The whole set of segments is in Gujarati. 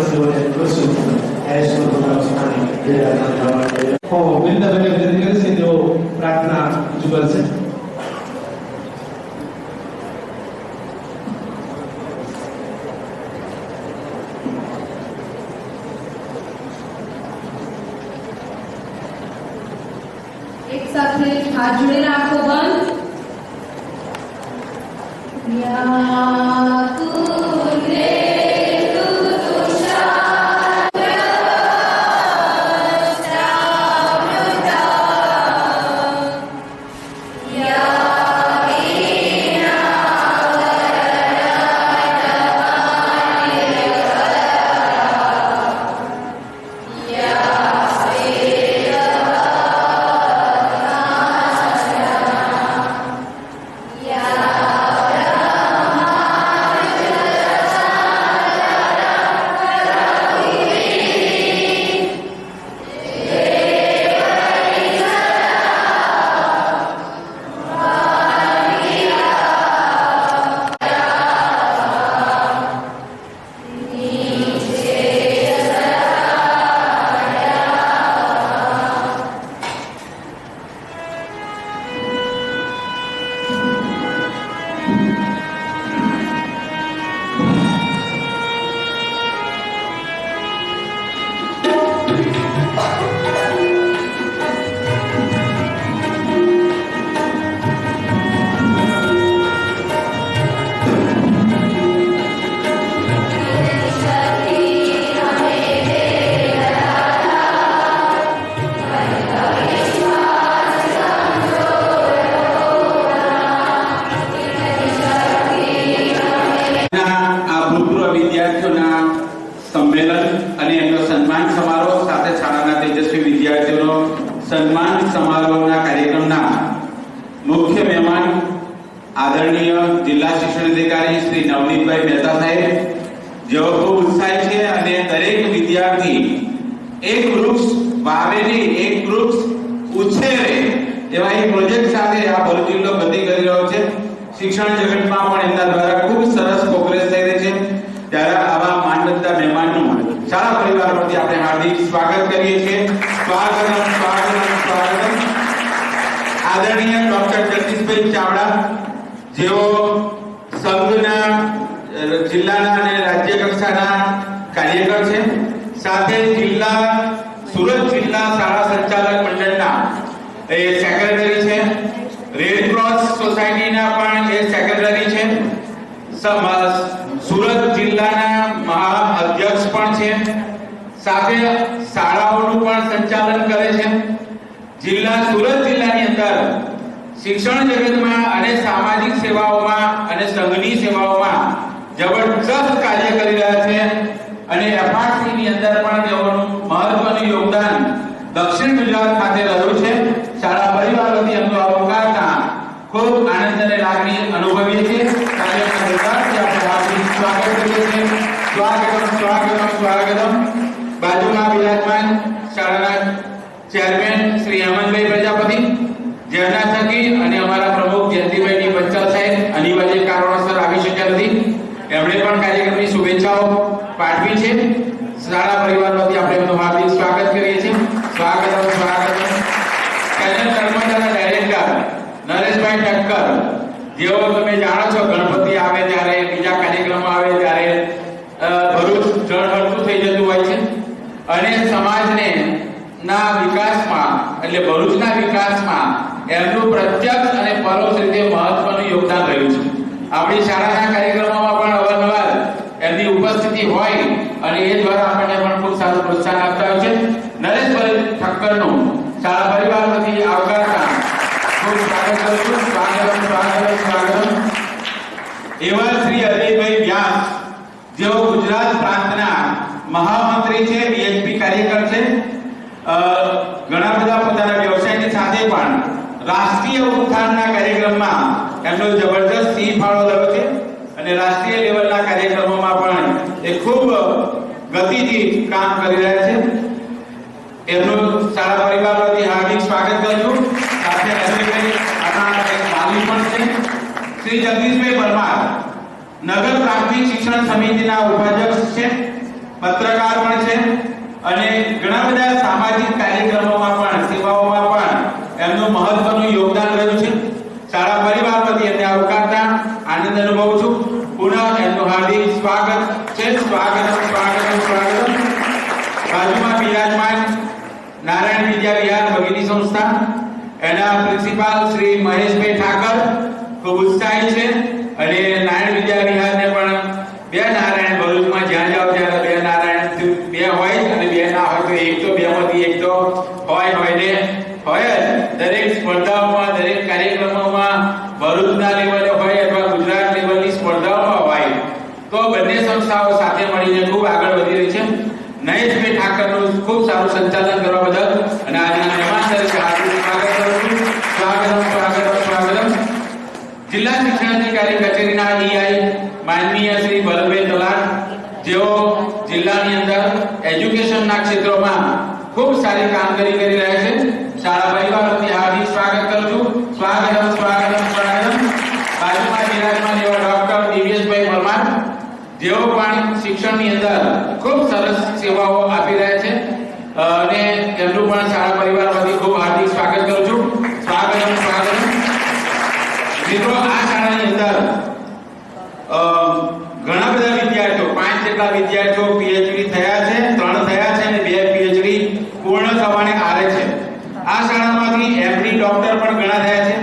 સેવાને કરશું એસનો પ્રોગ્રામ સ્થાને બિંદાબેન વિનંતી કરે છે તેઓ પ્રાર્થના જુગલ છે. एक साथ हाथ जोड़ेला आंखों बंद. या तूने સન્માન સમારોહના કાર્યક્રમના મુખ્ય મહેમાન આદરણીય જિલ્લા શિક્ષણ અધિકારી શ્રી નવનીતભાઈ મહેતા સાહેબ, જેઓ ખૂબ ઉત્સાહી છે અને દરેક વિદ્યાર્થી એક વૃક્ષ વાવેલી એક વૃક્ષ ઉછેરે એવા એક પ્રોજેક્ટ સાથે આ ભરૂચ જિલ્લો ગતિ કરી રહ્યો છે. શિક્ષણ જગતમાં પણ એમના દ્વારા ખૂબ સરસ પ્રોગ્રેસ થઈ રહી છે. ત્યારે આવા માનવતા મહેમાનનું શાળા પરિવાર પરથી આપણે હાર્દિક સ્વાગત કરીએ છીએ. સ્વાગતમ સ્વાગતમ સ્વાગતમ. આદરણીય ડોક્ટર જગદીશભાઈ ચાવડા, જેઓ સંઘના જિલ્લાના અને રાજ્ય કક્ષાના કાર્યકર છે, સાથે જિલ્લા સુરત જિલ્લા શાળા સંચાલક મંડળના એ સેક્રેટરી છે, રેડ ક્રોસ સોસાયટીના પણ એ સેક્રેટરી છે, સુરત જિલ્લાના મહા અધ્યક્ષ પણ છે, સાથે શાળાઓનું પણ સંચાલન કરે છે. સુરત જિલ્લાની અંદર શિક્ષણ જગતમાં અને સામાજિક સેવાઓમાં અને સંઘની સેવાઓમાં જબરદસ્ત કાર્ય કરી રહ્યા છે અને એફઆરસી ની અંદર પણ તેઓનું મહત્વનું યોગદાન દક્ષિણ ગુજરાત ખાતે રહ્યું છે. શાળા પરિવાર વતી એમનું આવકારતા ખૂબ આનંદ અને લાગણી અનુભવીએ છીએ. સ્વાગત કરીએ છીએ. સ્વાગતમ સ્વાગતમ સ્વાગતમ. બાજુમાં બિરાજમાન શાળાના ચેરમેન શ્રી હેમંતભાઈ પ્રજાપતિ, જેમના થકી અને અમારા પ્રમુખ જયંતિભાઈ પંચાલ સાહેબ અનિવાર્ય કારણોસર આવી શક્યા નથી, એમણે પણ કાર્યક્રમની શુભેચ્છાઓ પાઠવી છે. શાળા પરિવાર વતી આપણે એમનું હાર્દિક સ્વાગત કરીએ છીએ. સ્વાગતમ સ્વાગતમ. કેન્દ્ર નર્મદાના ડાયરેક્ટર નરેશભાઈ ઠક્કર, જેઓ તમે જાણો છો ગણપતિ આવે ત્યારે, બીજા કાર્યક્રમો આવે ત્યારે ભરૂચ જળહળતું થઈ જતું હોય છે અને સમાજને ના વિકાસમાં એટલે ભરૂચના વિકાસમાં એમનું પ્રત્યક્ષ અને પરોક્ષ રીતે મહત્વનું યોગદાન રહ્યું છે. આપણી શાળાના કાર્યક્રમોમાં પણ અવારનવાર એમની ઉપસ્થિતિ હોય અને એ દ્વારા આપણને પણ ખૂબ સારું પ્રોત્સાહન આપતા હોય છે. નરેશભાઈ ઠક્કરનું શાળા પરિવાર વતી આવકારતા ખૂબ સ્વાગત કરું છું. સ્વાગતમ સ્વાગતમ સ્વાગતમ. એવા શ્રી અજયભાઈ વ્યાસ, જેઓ ગુજરાત પ્રાંતના મહામંત્રી છે, બીએચપી કાર્યકર છે, ઘણા બધા પોતાના વ્યવસાયની સાથે પણ રાષ્ટ્રીય ઉત્થાનના કાર્યક્રમમાં એમનો જબરદસ્ત સિંહ ફાળો રહ્યો છે અને રાષ્ટ્રીય લેવલના કાર્યક્રમોમાં પણ એ ખૂબ ગતિથી કામ કરી રહ્યા છે. એમનું શાળા પરિવાર વતી હાર્દિક સ્વાગત કરું છું. સાથે આપણા એક માલી પણ છે શ્રી જગદીશભાઈ પરમાર, નગર પ્રાથમિક શિક્ષણ સમિતિના ઉપાધ્યક્ષ છે, પત્રકાર પણ છે અને ઘણા બધા સામાજિક કાર્યક્રમોમાં પણ સેવાઓમાં પણ એમનું મહત્વનું યોગદાન રહ્યું છે. શાળા પરિવાર વતી એમને આવકારતા આનંદ અનુભવું છું. પુનઃ એમનું હાર્દિક સ્વાગત છે. સ્વાગતમ સ્વાગતમ સ્વાગતમ. બાજુમાં બિરાજમાન નારાયણ વિદ્યા વિહાર ભગીની સંસ્થા એના પ્રિન્સિપાલ શ્રી મહેશભાઈ ઠાકર ખૂબ ઉત્સાહી છે અને નારાયણ વિદ્યા વિહારને પણ બે નારાયણ ભરૂચમાં જ્યાં જાઓ ત્યારે બે નારાયણ બે હોય અને બે ના હોય તો એક તો બે માંથી એક તો હોય ને હોય. દરેક સ્પર્ધાઓમાં દરેક કાર્યક્રમોમાં ભરૂચના લેવલે હોય અથવા ગુજરાત લેવલની સ્પર્ધાઓમાં હોય તો બંને સંસ્થાઓ સાથે મળીને ખૂબ આગળ વધી રહી છે. નરેશભાઈ ઠાકરનું ખૂબ સારું સંચાલન કરવા બદલ અને આજના મહેમાન તરીકે હાર્દિક સ્વાગત કરું છું. સ્વાગતમ સ્વાગતમ સ્વાગતમ. જિલ્લા શિક્ષણાધિકારી કચેરીના ઈઆઈ માનનીય શ્રી ભરતભાઈ તલાટ જેઓ જિલ્લાની અંદર એજ્યુકેશનના ક્ષેત્રમાં ખૂબ સારી કામગીરી કરી રહ્યા છે. શાળા પરિવાર વતી હાર્દિક સ્વાગત કરું છું. સ્વાગતમ સ્વાગતમ સ્વાગતમ. બાજુમાં બિરાજમાન એવા ડોક્ટર દિવ્યેશભાઈ પરમાર જેઓ પણ શિક્ષણની અંદર ખૂબ સરસ સેવાઓ આપી રહ્યા છે અને એમનું પણ શાળા પરિવાર વતી ખૂબ હાર્દિક સ્વાગત કરું છું. સ્વાગતમ સ્વાગતમ. મિત્રો, આ શાળાની અંદર ઘણા બધા વિદ્યાર્થીઓ 5 જેટલા વિદ્યાર્થીઓ પીએચડી થયા છે, 3 થયા છે અને 2 પીએચડી પૂર્ણ થવાને આરે છે. આ શાળામાંથી એમડી ડોક્ટર પણ ઘણા થયા છે,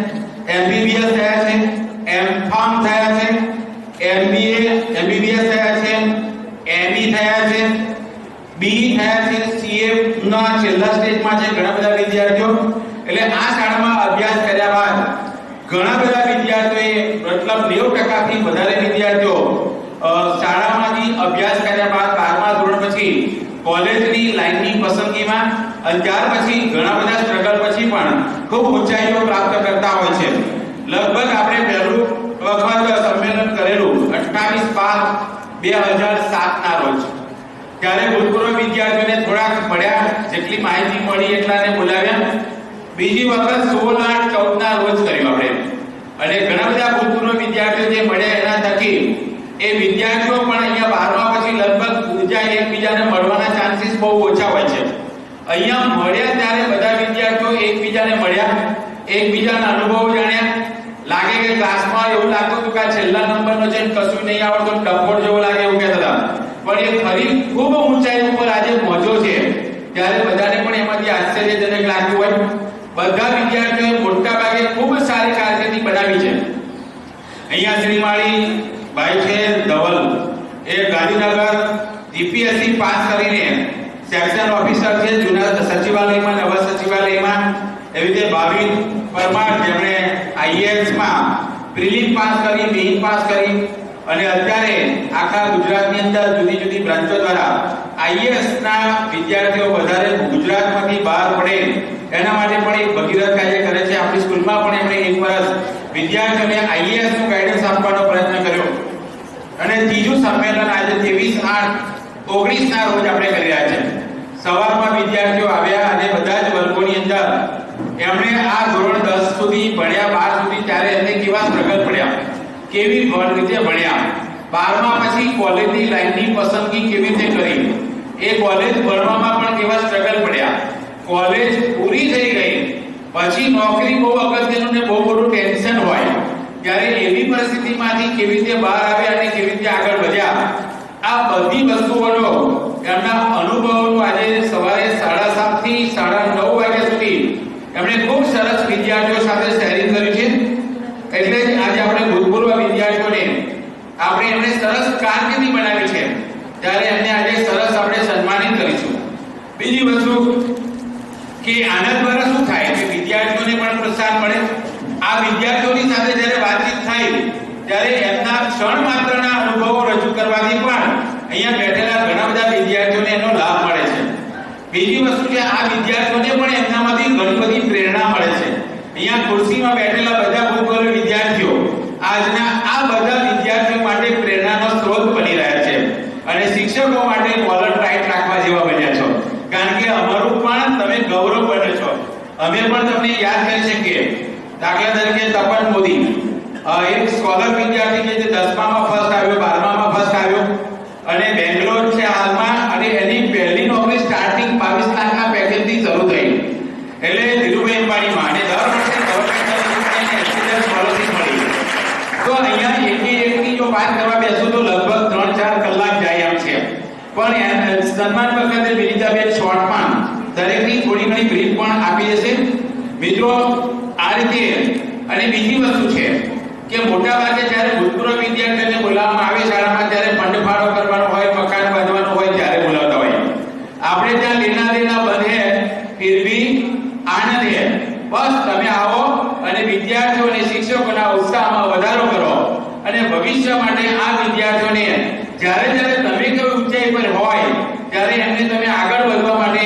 એમબીબીએસ થયા છે, એમફાર્મ થયા છે, એમબીએ એમબીબીએસ થયા છે, એમઈ થયા છે, બી થયા છે, સીએ ના છેલ્લા સ્ટેજમાં છે ઘણા બધા વિદ્યાર્થીઓ. એટલે આ શાળામાં અભ્યાસ કર્યા બાદ ઘણા બધા વિદ્યાર્થીઓએ મતલબ 90% થી વધારે વિદ્યાર્થીઓ શાળામાંથી અભ્યાસ કર્યા બાદ 12મા ધોરણ પછી કોલેજની લાઈનની પસંદગીમાં અને ત્યાર પછી ઘણા બધા સ્ટ્રગલ પછી પણ ખૂબ ઊંચાઈઓ પ્રાપ્ત કરતા હોય છે. લગભગ આપણે પહેલું વખત સંમેલન કરેલું 28/5/2007 ના રોજ. ત્યારે ભૂતપૂર્વ વિદ્યાર્થીઓને થોડાક મળ્યા, જેટલી માહિતી મળી એટલાને બોલાવ્યા. બીજી વખત 16/8/14 ના રોજ કર્યું આપણે અને ઘણા બધા ભૂતપૂર્વ વિદ્યાર્થીઓ જે મળ્યા એના થકી એ વિદ્યાર્થીઓ પણ અહીંયા 12મા પછી લગભગ બીજા એકબીજાને મળવાના ચાન્સીસ બહુ ઓછા હોય છે. અહીંયા મળ્યા ત્યારે બધા વિદ્યાર્થીઓ એકબીજાને મળ્યા, એકબીજાના અનુભવો જાણ્યા. લાગે કે ક્લાસમાં એવું લાગતું હતું કે છેલ્લા નંબરનો છે કશું નહીં આવડતું, ડફોડ જેવો લાગે એવું કહેતા હતા. પણ એ ફરી ખૂબ ઊંચાઈ ઉપર આજે પહોંચ્યો છે ત્યારે બધાને પણ એમાંથી આશ્ચર્યજનક લાગ્યું હોય. બધા વિદ્યાર્થીઓએ મોટા ભાગે ખૂબ સારી કારકિર્દી બનાવી છે. અહીંયા શ્રીમાળી ભાઈ છે ધવલ, એ ગાંધીનગર જીપીએસસી પાસ કરીને સેક્શન ઓફિસર છે જૂના સચિવાલયમાં, નવા સચિવાલયમાં. એવી રીતે ભાવિન પરમાર જેમણે આઈએએસ માં પ્રિલિમ પાસ કરી, મેઇન પાસ કરી અને અત્યારે આખા ગુજરાતની અંદર જુદી જુદી બ્રાન્ચો દ્વારા આઈએએસ ના વિદ્યાર્થીઓ વધારે ગુજરાતમાંથી બહાર પડે એના માટે પણ એક ભગીરથ કાર્ય કરે છે. આપણી સ્કૂલમાં પણ એમણે એક વર્ષ વિદ્યાર્થીઓને આઈએએસ નું ગાઈડન્સ આપવાનો પ્રયત્ન કર્યો અને ત્રીજું સંમેલન આજે 23/8/19 ના રોજ આપણે કરી રહ્યા છે. સવારમાં વિદ્યાર્થીઓ આવ્યા અને બધા જ વર્ગોની અંદર એમણે આ ધોરણ 10 સુધી ભણ્યા, 12 સુધી ત્યારે એમને કેવા સ્ટ્રગલ પડ્યા, કેવી રીતે ભણ્યા, 12મા પછી કોલેજની લાઈનની પસંદગી કેવી રીતે કરી, એ કોલેજ ભણવામાં પણ કેવા સ્ટ્રગલ પડ્યા, કોલેજ પૂરી થઈ ગઈ પછી નોકરી બહુ અગત્યનું ને બહુ મોટું ટેન્શન હોય ત્યારે એવી પરિસ્થિતિમાંથી કેવી રીતે બહાર આવ્યા અને કેવી રીતે આગળ વધ્યા, આ બધી વસ્તુઓનો એમના અનુભવોનું આજે સવારે 7:30 થી 9:30 વાગ્યા સુધી એમણે ખૂબ સરસ વિદ્યાર્થીઓ સાથે શેરિંગ કર્યું છે. એટલે જ આજે આપણે ભૂતપૂર્વ વિદ્યાર્થીઓને આપણે એમણે સરસ કારકિર્દી બનાવી છે ત્યારે એમને આજે સરસ આપણે સન્માનિત કરીશું. બીજી વસ્તુ કે આના દ્વારા શું થાય કે વિદ્યાર્થીઓને પણ પ્રોત્સાહન મળે. આ વિદ્યાર્થીઓની સાથે જ્યારે વાતચીત થાય ત્યારે એમના ક્ષણ માત્રના અનુભવો રજૂ કરવાથી પણ અહીંયા બેઠેલા ઘણા બધા વિદ્યાર્થીઓને એનો લાભ મળે છે. બીજી વસ્તુ કે આ વિદ્યાર્થીઓને પણ એમનામાંથી ઘણી બધી પ્રેરણા મળે છે. અહીંયા ખુરશીમાં બેઠેલા બધા ભૂતપૂર્વ વિદ્યાર્થીઓ આજના આ બધા વિદ્યાર્થીઓ માટે પ્રેરણાનો સ્ત્રોત બની રહ્યા છે અને શિક્ષકો માટે કોલર ટાઈટ રાખવા જેવા બન્યા છો. કારણ કે અમારું પણ તમે ગૌરવ બને છો. અમે પણ તમને યાદ કરી શકીએ. દાખલા તરીકે તપન મોદી એક સ્કોલર વિદ્યાર્થી કે જે 10મામાં ફર્સ્ટ આવ્યો, 12મામાં ફર્સ્ટ આવ્યો અને બેંગ્લોર છે હાલમાં સન્માન પત્ર વિનીતાબેન શોર્ટમાં દરેકની થોડી ઘણી બ્રીફ પણ આપી દેશે. મિત્રો, આ રીતે અને બીજી વસ્તુ છે કે મોટા ભાગે જ્યારે ભૂતપૂર્વ વિદ્યાર્થીઓને બોલાવવામાં આવે શાળામાં ત્યારે ફંડફાળો કરવાનો હોય, મકાન બાંધવાનું હોય ત્યારે બોલાવતા હોય. આપણે ત્યાં લેના દેના બંધ હે, ફિર ભી આનંદ હે. બસ તમે આવો અને વિદ્યાર્થીઓ અને શિક્ષકોના ઉત્સાહમાં વધારો કરો અને ભવિષ્ય માટે આ વિદ્યાર્થીઓને જ્યારે તમે કોઈ ઊંચાઈ પર હોય ત્યારે એમને તમે આગળ વધવા માટે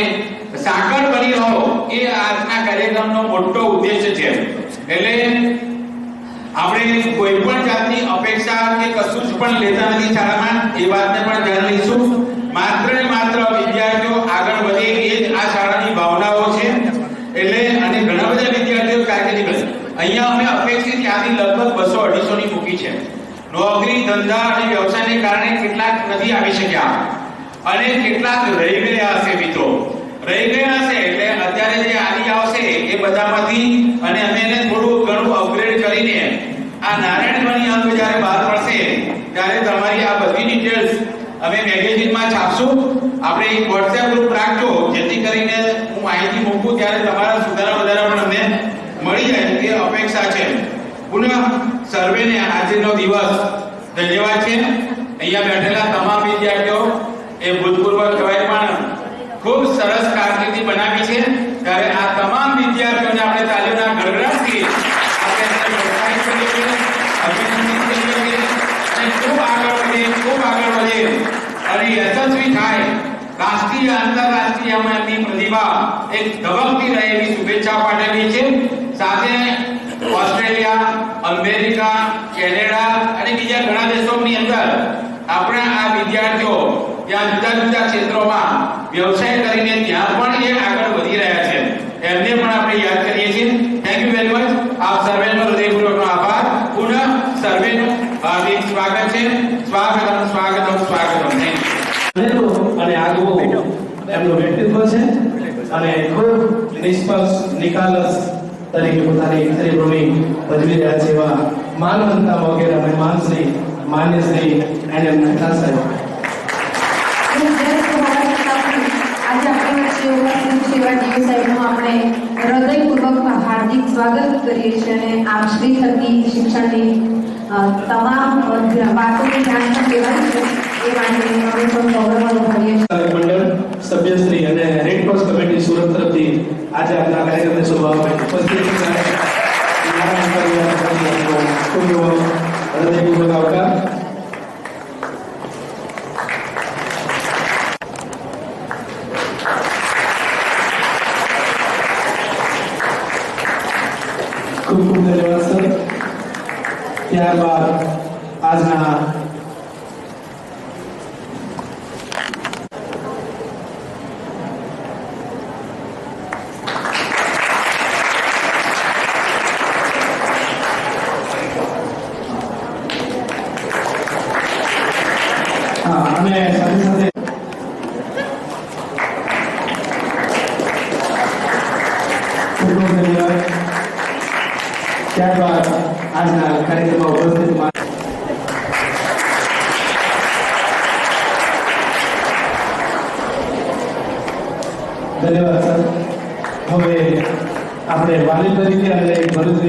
સાંકળ બની રહો, એ આજના કાર્યક્રમનો મોટો ઉદ્દેશ છે. એટલે આપણે કોઈ પણ જાતની અપેક્ષા કે કશું જ પણ લેતા નથી શાળામાં, એ વાતને પણ ધ્યાન લઈશું. માત્ર ને માત્ર વિદ્યાર્થીઓ આગળ વધે એ જ આ શાળાની ભાવનાઓ છે. એટલે અને ઘણા બધા વિદ્યાર્થીઓ કારકિર્દી કરે. અહીંયા અમે અપેક્ષિત યાદી લગભગ 200-250 ની મૂકી છે. નોકરી, ધંધા અને વ્યવસાયને કારણે કેટલાક નથી આવી શક્યા અને કેટલાક રહી ગયા હશે. મિત્રો, રહી ગયા હશે એટલે અત્યારે જે આની આવશે એ બધામાંથી અને અમે એને થોડું ઘણું અપગ્રેડ કરીને આ નારાયણગઢની અંક જ્યારે બહાર પડશે ત્યારે તમારી આ બધી ડિટેલ્સ અમે મેગેઝિનમાં છાપશું. આપણે એક WhatsApp ગ્રુપ રાખજો જેથી કરીને હું માહિતી મૂકું ત્યારે તમારા સુધારા વધારા પણ અમને મળી જાય એ અપેક્ષા છે. પુનઃ સર્વેને આજનો દિવસ ધન્યવાદ છે. અહીંયા બેઠેલા તમામ વિદ્યાર્થીઓ એ ભૂતપૂર્વ કહેવાય પણ ખૂબ સરસ કારકિર્દી બનાવી છે. ત્યારે આ તમામ વિદ્યાર્થીઓને આપણે તાલીઓના ગડગડાટથી આપણે પ્રોત્સાહિત કરીએ છીએ, અભિનંદન કરીએ છીએ અને ખૂબ આગળ વધે અને યશસ્વી થાય. રાષ્ટ્રીય આંતરરાષ્ટ્રીયમાં એમની પ્રતિભા એક ધબકતી રહે એવી શુભેચ્છા પાઠવી છે. સાથે ઓસ્ટ્રેલિયા, અમેરિકા, કેનેડા અને બીજા ઘણા દેશોની અંદર આપણા આ વિદ્યાર્થીઓ ત્યાં જુદા જુદા ક્ષેત્રોમાં વ્યવસાય કરીને ત્યાં પણ એ આગળ વધી રહ્યા છે. એમને પણ આપણે યાદ કરીએ છીએ. Thank you very much. આપ સર્વેનો હૃદયપૂર્વકનો આભાર. પુનઃ સર્વેનું હાર્દિક સ્વાગત છે. સ્વાગતમ સ્વાગતમ સ્વાગતમ. Thank you. અને આગવું એમનું વ્યક્તિત્વ છે અને ખૂબ નિષ્પક્ષ નિકાલસ તરીકે પોતાની કાર્યક્રમની ભજવી રહ્યા છે એવા માનવંતા વગેરે મહેમાનશ્રી માન્યશ્રી એન એમ મહેતા સાહેબ. આજે આપણી વચ્ચે ઉપસ્થિત સેવા ડીઓ સાહેબનું આપણે હૃદયપૂર્વક હાર્દિક સ્વાગત કરીએ છીએ અને આપશ્રી થકી શિક્ષણની તમામ વાતોને ધ્યાન પણ દેવાની છે એ માટે અમે પણ ગૌરવ અનુભવીએ છીએ. મંડળ સભ્યશ્રી અને રેડ ક્રોસ કમિટી સુરત તરફથી આજે આપણા કાર્યક્રમને શોભાવવા ઉપસ્થિત ખૂબ હૃદયપૂર્વક આવકાર. ખૂબ ખૂબ ધન્યવાદ સર. ત્યારબાદ આજના અને સાથે સાથે ખૂબ ધન્યવાદ. ત્યારબાદ આજના કાર્યક્રમમાં ઉપસ્થિત ધન્યવાદ સર. હવે આપણે વાલી તરીકે અને ભરૂચ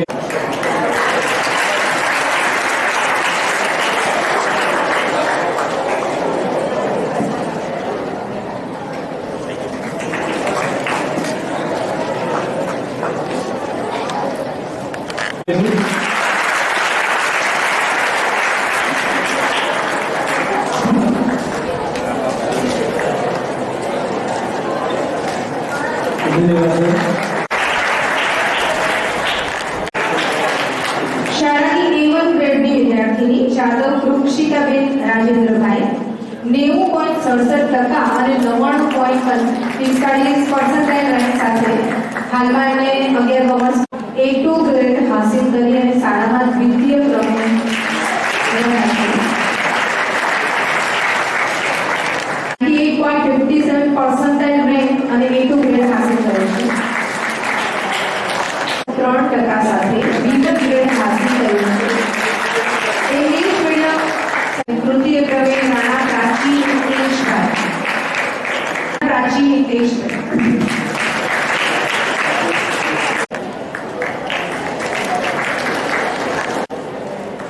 શાળાની A1 ગ્રેડની વિદ્યાર્થીની જાદવ વૃક્ષિકાબેન રાજેન્દ્રભાઈ 90.67% અને 99.45% રેન્ક સાથે હાલમાં એમણે 11 કોમર્સ A2 ગ્રેડ હાંસિલ કરી અને શાળામાં દ્વિતીય ક્રમે 98.57% રેન્ક અને A2 ગ્રેડ હાંસિલ કર્યો છે. 3% સાથે બીજો ગ્રેડ હાંસિલ કર્યો છે. ઇંગ્લિશ મીડિયમ તૃતીય ક્રમે નાના પ્રાચી ઉમેશભાઈ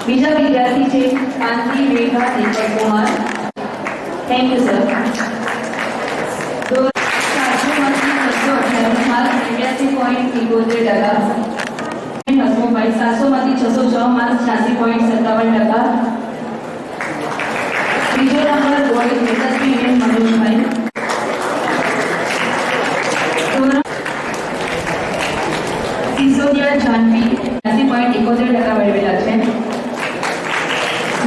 બીજા વિદ્યાર્થી છે Kanti Megha Deepak Kumar. Thank you sir. તો 700 માર્ક 89.71%. હસમુખભાઈ 700 માંથી 606 માર્ક 86.57%. ત્રીજો નંબર બોય મેઘશ્રી એન મનોજભાઈ. સિસોદિયા જાનવી 80.71% મેળવેલા છે.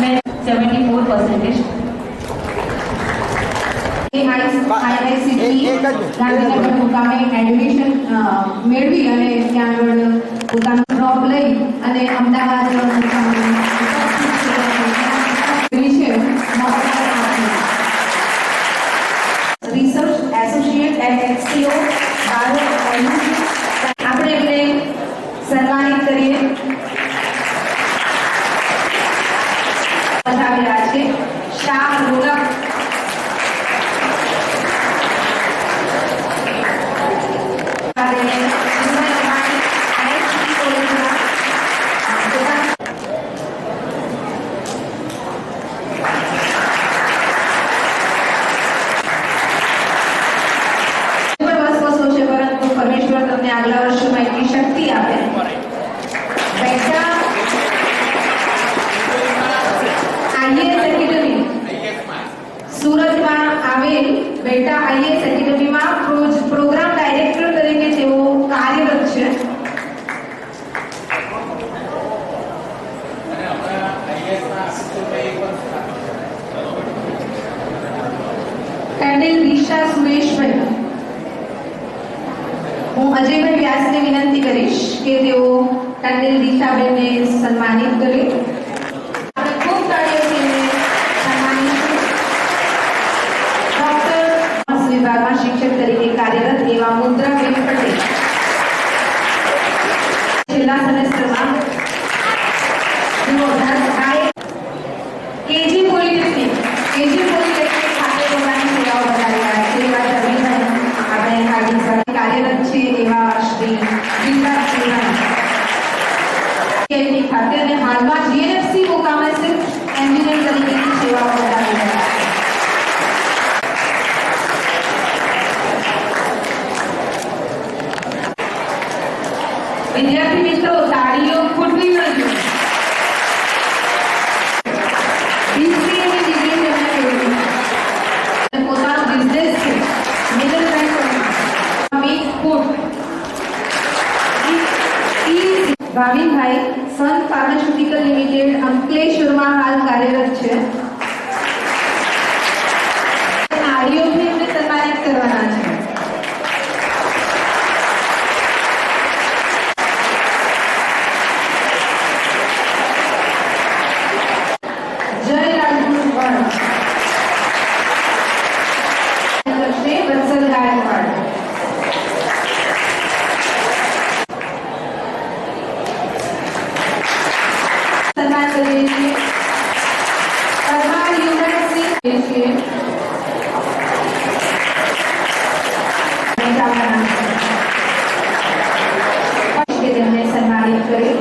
મેં 74%. ગાંધીનગર મુકામે એડમિશન મેળવી અને ત્યાં આગળ પોતાનો ડ્રોપ લઈ અને અમદાવાદ રિસર્ચ એસોસિએટ એચસીઓ આપણે એમને સન્માનિત કરીએ. બતાવેલા છે શાહ રોનક. આગલા વર્ષોમાં એટલી શક્તિ આપે. બેટા આઈએસ એકેડમી સુરતમાં આવેલ બેટા આઈએસ એકેડમીમાં પ્રોગ્રામ ડાયરેક્ટર તરીકે તેઓ કાર્યરત છે. કેન્ડલ દિશા સુરેશભાઈ. હું અજયભાઈ વ્યાસને વિનંતી કરીશ કે તેઓ ટંડેલ દિશાબેનને સન્માનિત કરે. આપણે ખૂબ તાળીઓથી એમને સન્માનીશું. ડોક્ટર વિભાગમાં શિક્ષક તરીકે કાર્યરત એવા મુદ્રાબેન પટેલ. છેલ્લા સેમેસ્ટરમાં કેજી પોલિટેકનિક ખાતે પોતાની સેવાઓ બતાવી રહ્યા છે. એવા રવિભાઈ આપણે હાર્દિક સ્વાગત. કાર્યરત છે એવા શ્રી વિકાસ ખાતે અને હાલમાં જીએનએફસી મુકામે એન્જિનિયર તરીકેની સેવાઓ બતાવી રહ્યા છે. વિદ્યાર્થી મિત્રો તાળીઓ ફૂટવી જોઈએ. બીસીએની ડિગ્રી તેમણે મેળવી અને પોતાનો બિઝનેસ છે મિડલ ભાવિનભાઈ સન ફાર્માસ્યુટિકલ લિમિટેડ અંકલેશ્વરમાં હાલ કાર્યરત છે. નારીઓને એમને સન્માનિત કરવાના છે. જય રાજગુરુ વત્સલ ગાયકવાડ. સન્માન કરીએ છીએ પરમાર યુવરાજસિંહ છીએ. તેમને સન્માનિત કરી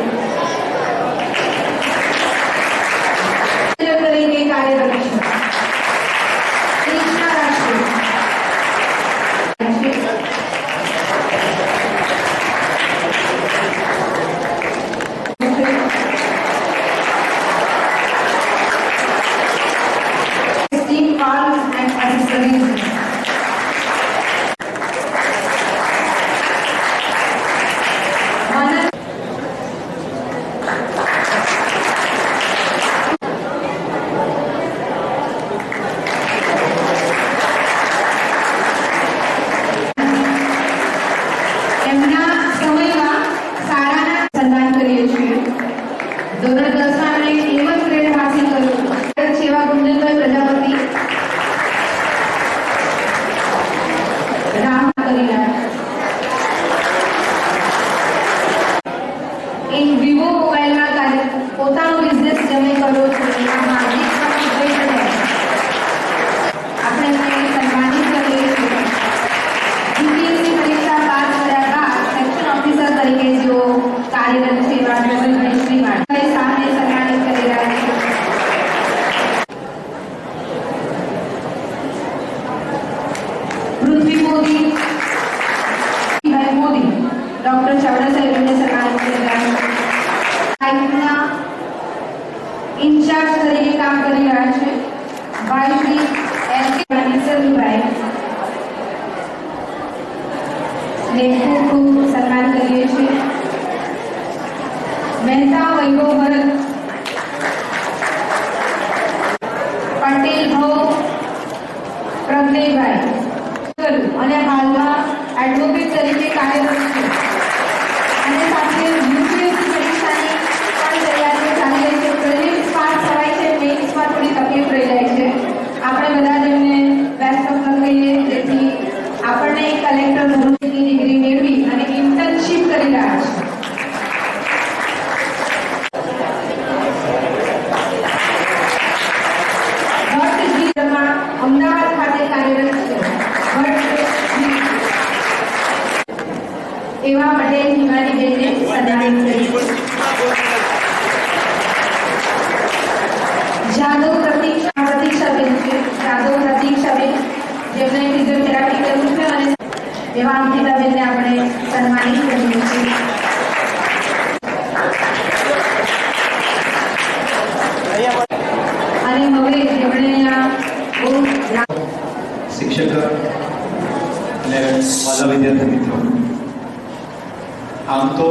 તરીકે કાર્યરત છે. કૃષ્ણા રાષ્ટ્રીય Parts and accessories. એમના સમયમાં શાળાના સન્માન કરીએ છીએ. ધોરણ 10 માં A1 ગ્રેડ હાંસલ કર્યો. સેવા ગુંજનભાઈ પ્રજાપતિ રામ કરીલા. એક વિવો મોબાઈલમાં કાર્ય પોતાનો બિઝનેસ જેમણે કર્યો છે એના હાર્દિક આપણે એમને સન્માનિત કરીએ છીએ. યુપીએસસી પરીક્ષા પાસ કર્યા બાદ સેક્શન ઓફિસર તરીકે જેઓ કાર્યરત છે એવા રવિભાઈ શ્રીમાળી સાથે સન્માનિત કરી રહ્યા ચાવડા સાહેબને સન્માનિત કરેલા સાહિત્યના ઇન્ચાર્જ તરીકે કામ કરી રહ્યા છે ભાઈ શ્રી એલ કે મનીષભાઈ ને ખૂબ સન્માન કરીએ છીએ. મહેતા વૈભવ ભરત, પટેલ ભાવ પ્રજ્ઞેશભાઈ અને હાલમાં એડવોકેટ તરીકે કાર્યરત છે અને સાથે યુપીએસસી પરીક્ષાની પણ તૈયારીઓ ચાલી રહી છે. પ્રિલિમ્સ પાસ થવાય છે, મેઇન્સમાં થોડી તકલીફ રહી જાય છે. આપણે બધા જ એમને બેસ્ટ ઓફ લક કહીએ. જેથી આપણને કલેક્ટર ભરૂચની ડિગ્રી મેળવી અને ઇન્ટર્નશીપ કરી રહ્યા છે. અમદાવાદ ખાતે કાર્યરત છે. એવા પટેલ હિમાનીબેનને સન્માનિત કરીએ. જાદવ પ્રતીક્ષાબેન છે. જાદવ પ્રતીક્ષાબેન જેમણે ફિઝિયોથેરાપી કર્યું છે અને એવા અંકિતાબેનને આપણે સન્માનિત કરીએ છીએ. અને હવે જેમણે આ શિક્ષક અને વાલા વિદ્યાર્થી મિત્રો, આમ તો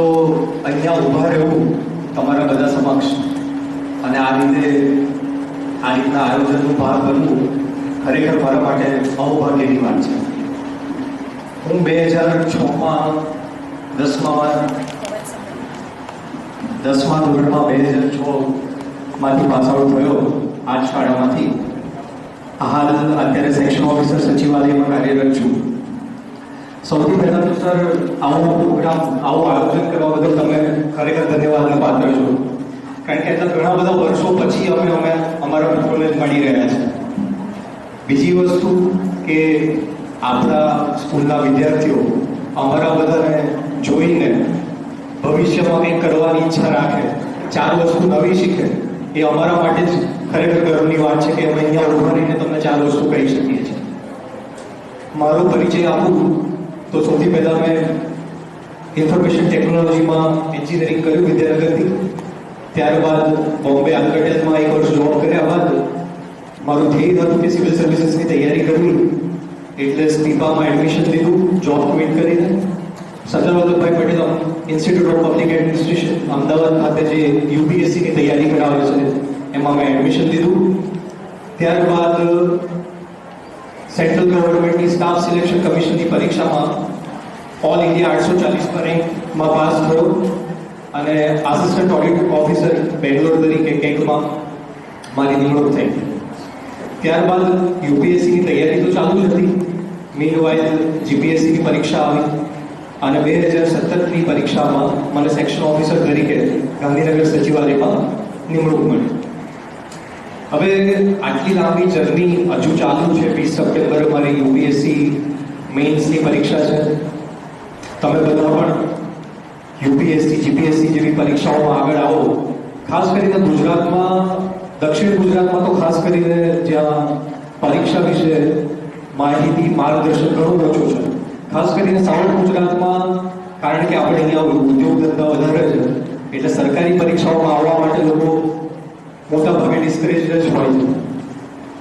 અહીંયા ઊભા રહેવું તમારા બધા સમક્ષ અને આ રીતના આયોજનનું ભાગ બનવું ખરેખર મારા માટે અહોભાગ્યની વાત છે. હું 2006માં 10મા ધોરણમાં 2006માંથી પાસ આઉટ થયો આ જ શાળામાંથી. હાલ અત્યારે સેક્શન ઓફિસર સચિવાલયમાં કાર્યરત છું. સૌથી પહેલાં તો સર આવો પ્રોગ્રામ, આવું આયોજન કરવા બદલ તમે ખરેખર ધન્યવાદને પાત્ર છો. કારણ કે એટલા ઘણા બધા વર્ષો પછી અમે અમારા મિત્રોને જ મળી રહ્યા છે. બીજી વસ્તુ કે આપણા સ્કૂલના વિદ્યાર્થીઓ અમારા બધાને જોઈને ભવિષ્યમાં કંઈક કરવાની ઈચ્છા રાખે, 4 વસ્તુ નવી શીખે, એ અમારા માટે જ ખરેખર ગર્વની વાત છે કે અમે અહીંયા ઉભા રહીને તમને 4 વસ્તુ કહી શકીએ છીએ. મારો પરિચય આપું તો સૌથી પહેલાં મેં ઇન્ફોર્મેશન ટેકનોલોજીમાં એન્જિનિયરિંગ કર્યું વિદ્યાનગરથી. ત્યારબાદ બોમ્બે આલ્કેટેલમાં 1 વર્ષ જોબ કર્યા બાદ મારું ધ્યેય હતું કે સિવિલ સર્વિસીસની તૈયારી કરવી, એટલે સ્પીપામાં એડમિશન લીધું જોબ ક્વિટ કરીને. Sardar Vallabhbhai Patel institute of public administration Ahmedabad ખાતે જે યુપીએસસીની તૈયારી કરાવે છે એમાં મેં એડમિશન લીધું. ત્યારબાદ સેન્ટ્રલ ગવર્મેન્ટની સ્ટાફ સિલેક્શન કમિશનની પરીક્ષામાં ઓલ ઇન્ડિયા 840 રેન્કમાં પાસ થયો અને આસિસ્ટન્ટ ઓડિટ ઓફિસર બેંગ્લોર તરીકે કેગમાં મારી નિમણૂક થઈ. ત્યારબાદ યુપીએસસીની તૈયારી તો ચાલુ જ હતી. મીનવાઇલ જીપીએસસીની પરીક્ષા આવી અને 2017ની પરીક્ષામાં મને સેક્શન ઓફિસર તરીકે ગાંધીનગર સચિવાલયમાં નિમણૂક મળી. હવે આટલી લાંબી જર્ની હજુ ચાલુ છે. 20 સપ્ટેમ્બરે મારી યુપીએસસી મેઇન્સની પરીક્ષા છે. તમે બધા પણ યુપીએસસી જીપીએસસી જેવી પરીક્ષાઓમાં આગળ આવો. ખાસ કરીને ગુજરાતમાં, દક્ષિણ ગુજરાતમાં તો ખાસ કરીને જ્યાં પરીક્ષા વિશે માહિતી માર્ગદર્શન ઘણું ઓછું છે. ખાસ કરીને સાઉથ ગુજરાતમાં, કારણ કે આપણે અહીંયા ઉદ્યોગ ધંધા વધારે છે એટલે સરકારી પરીક્ષાઓમાં આવવા માટે લોકો મોટા ભાગે ડિસ્કરેજ જ હોય છે.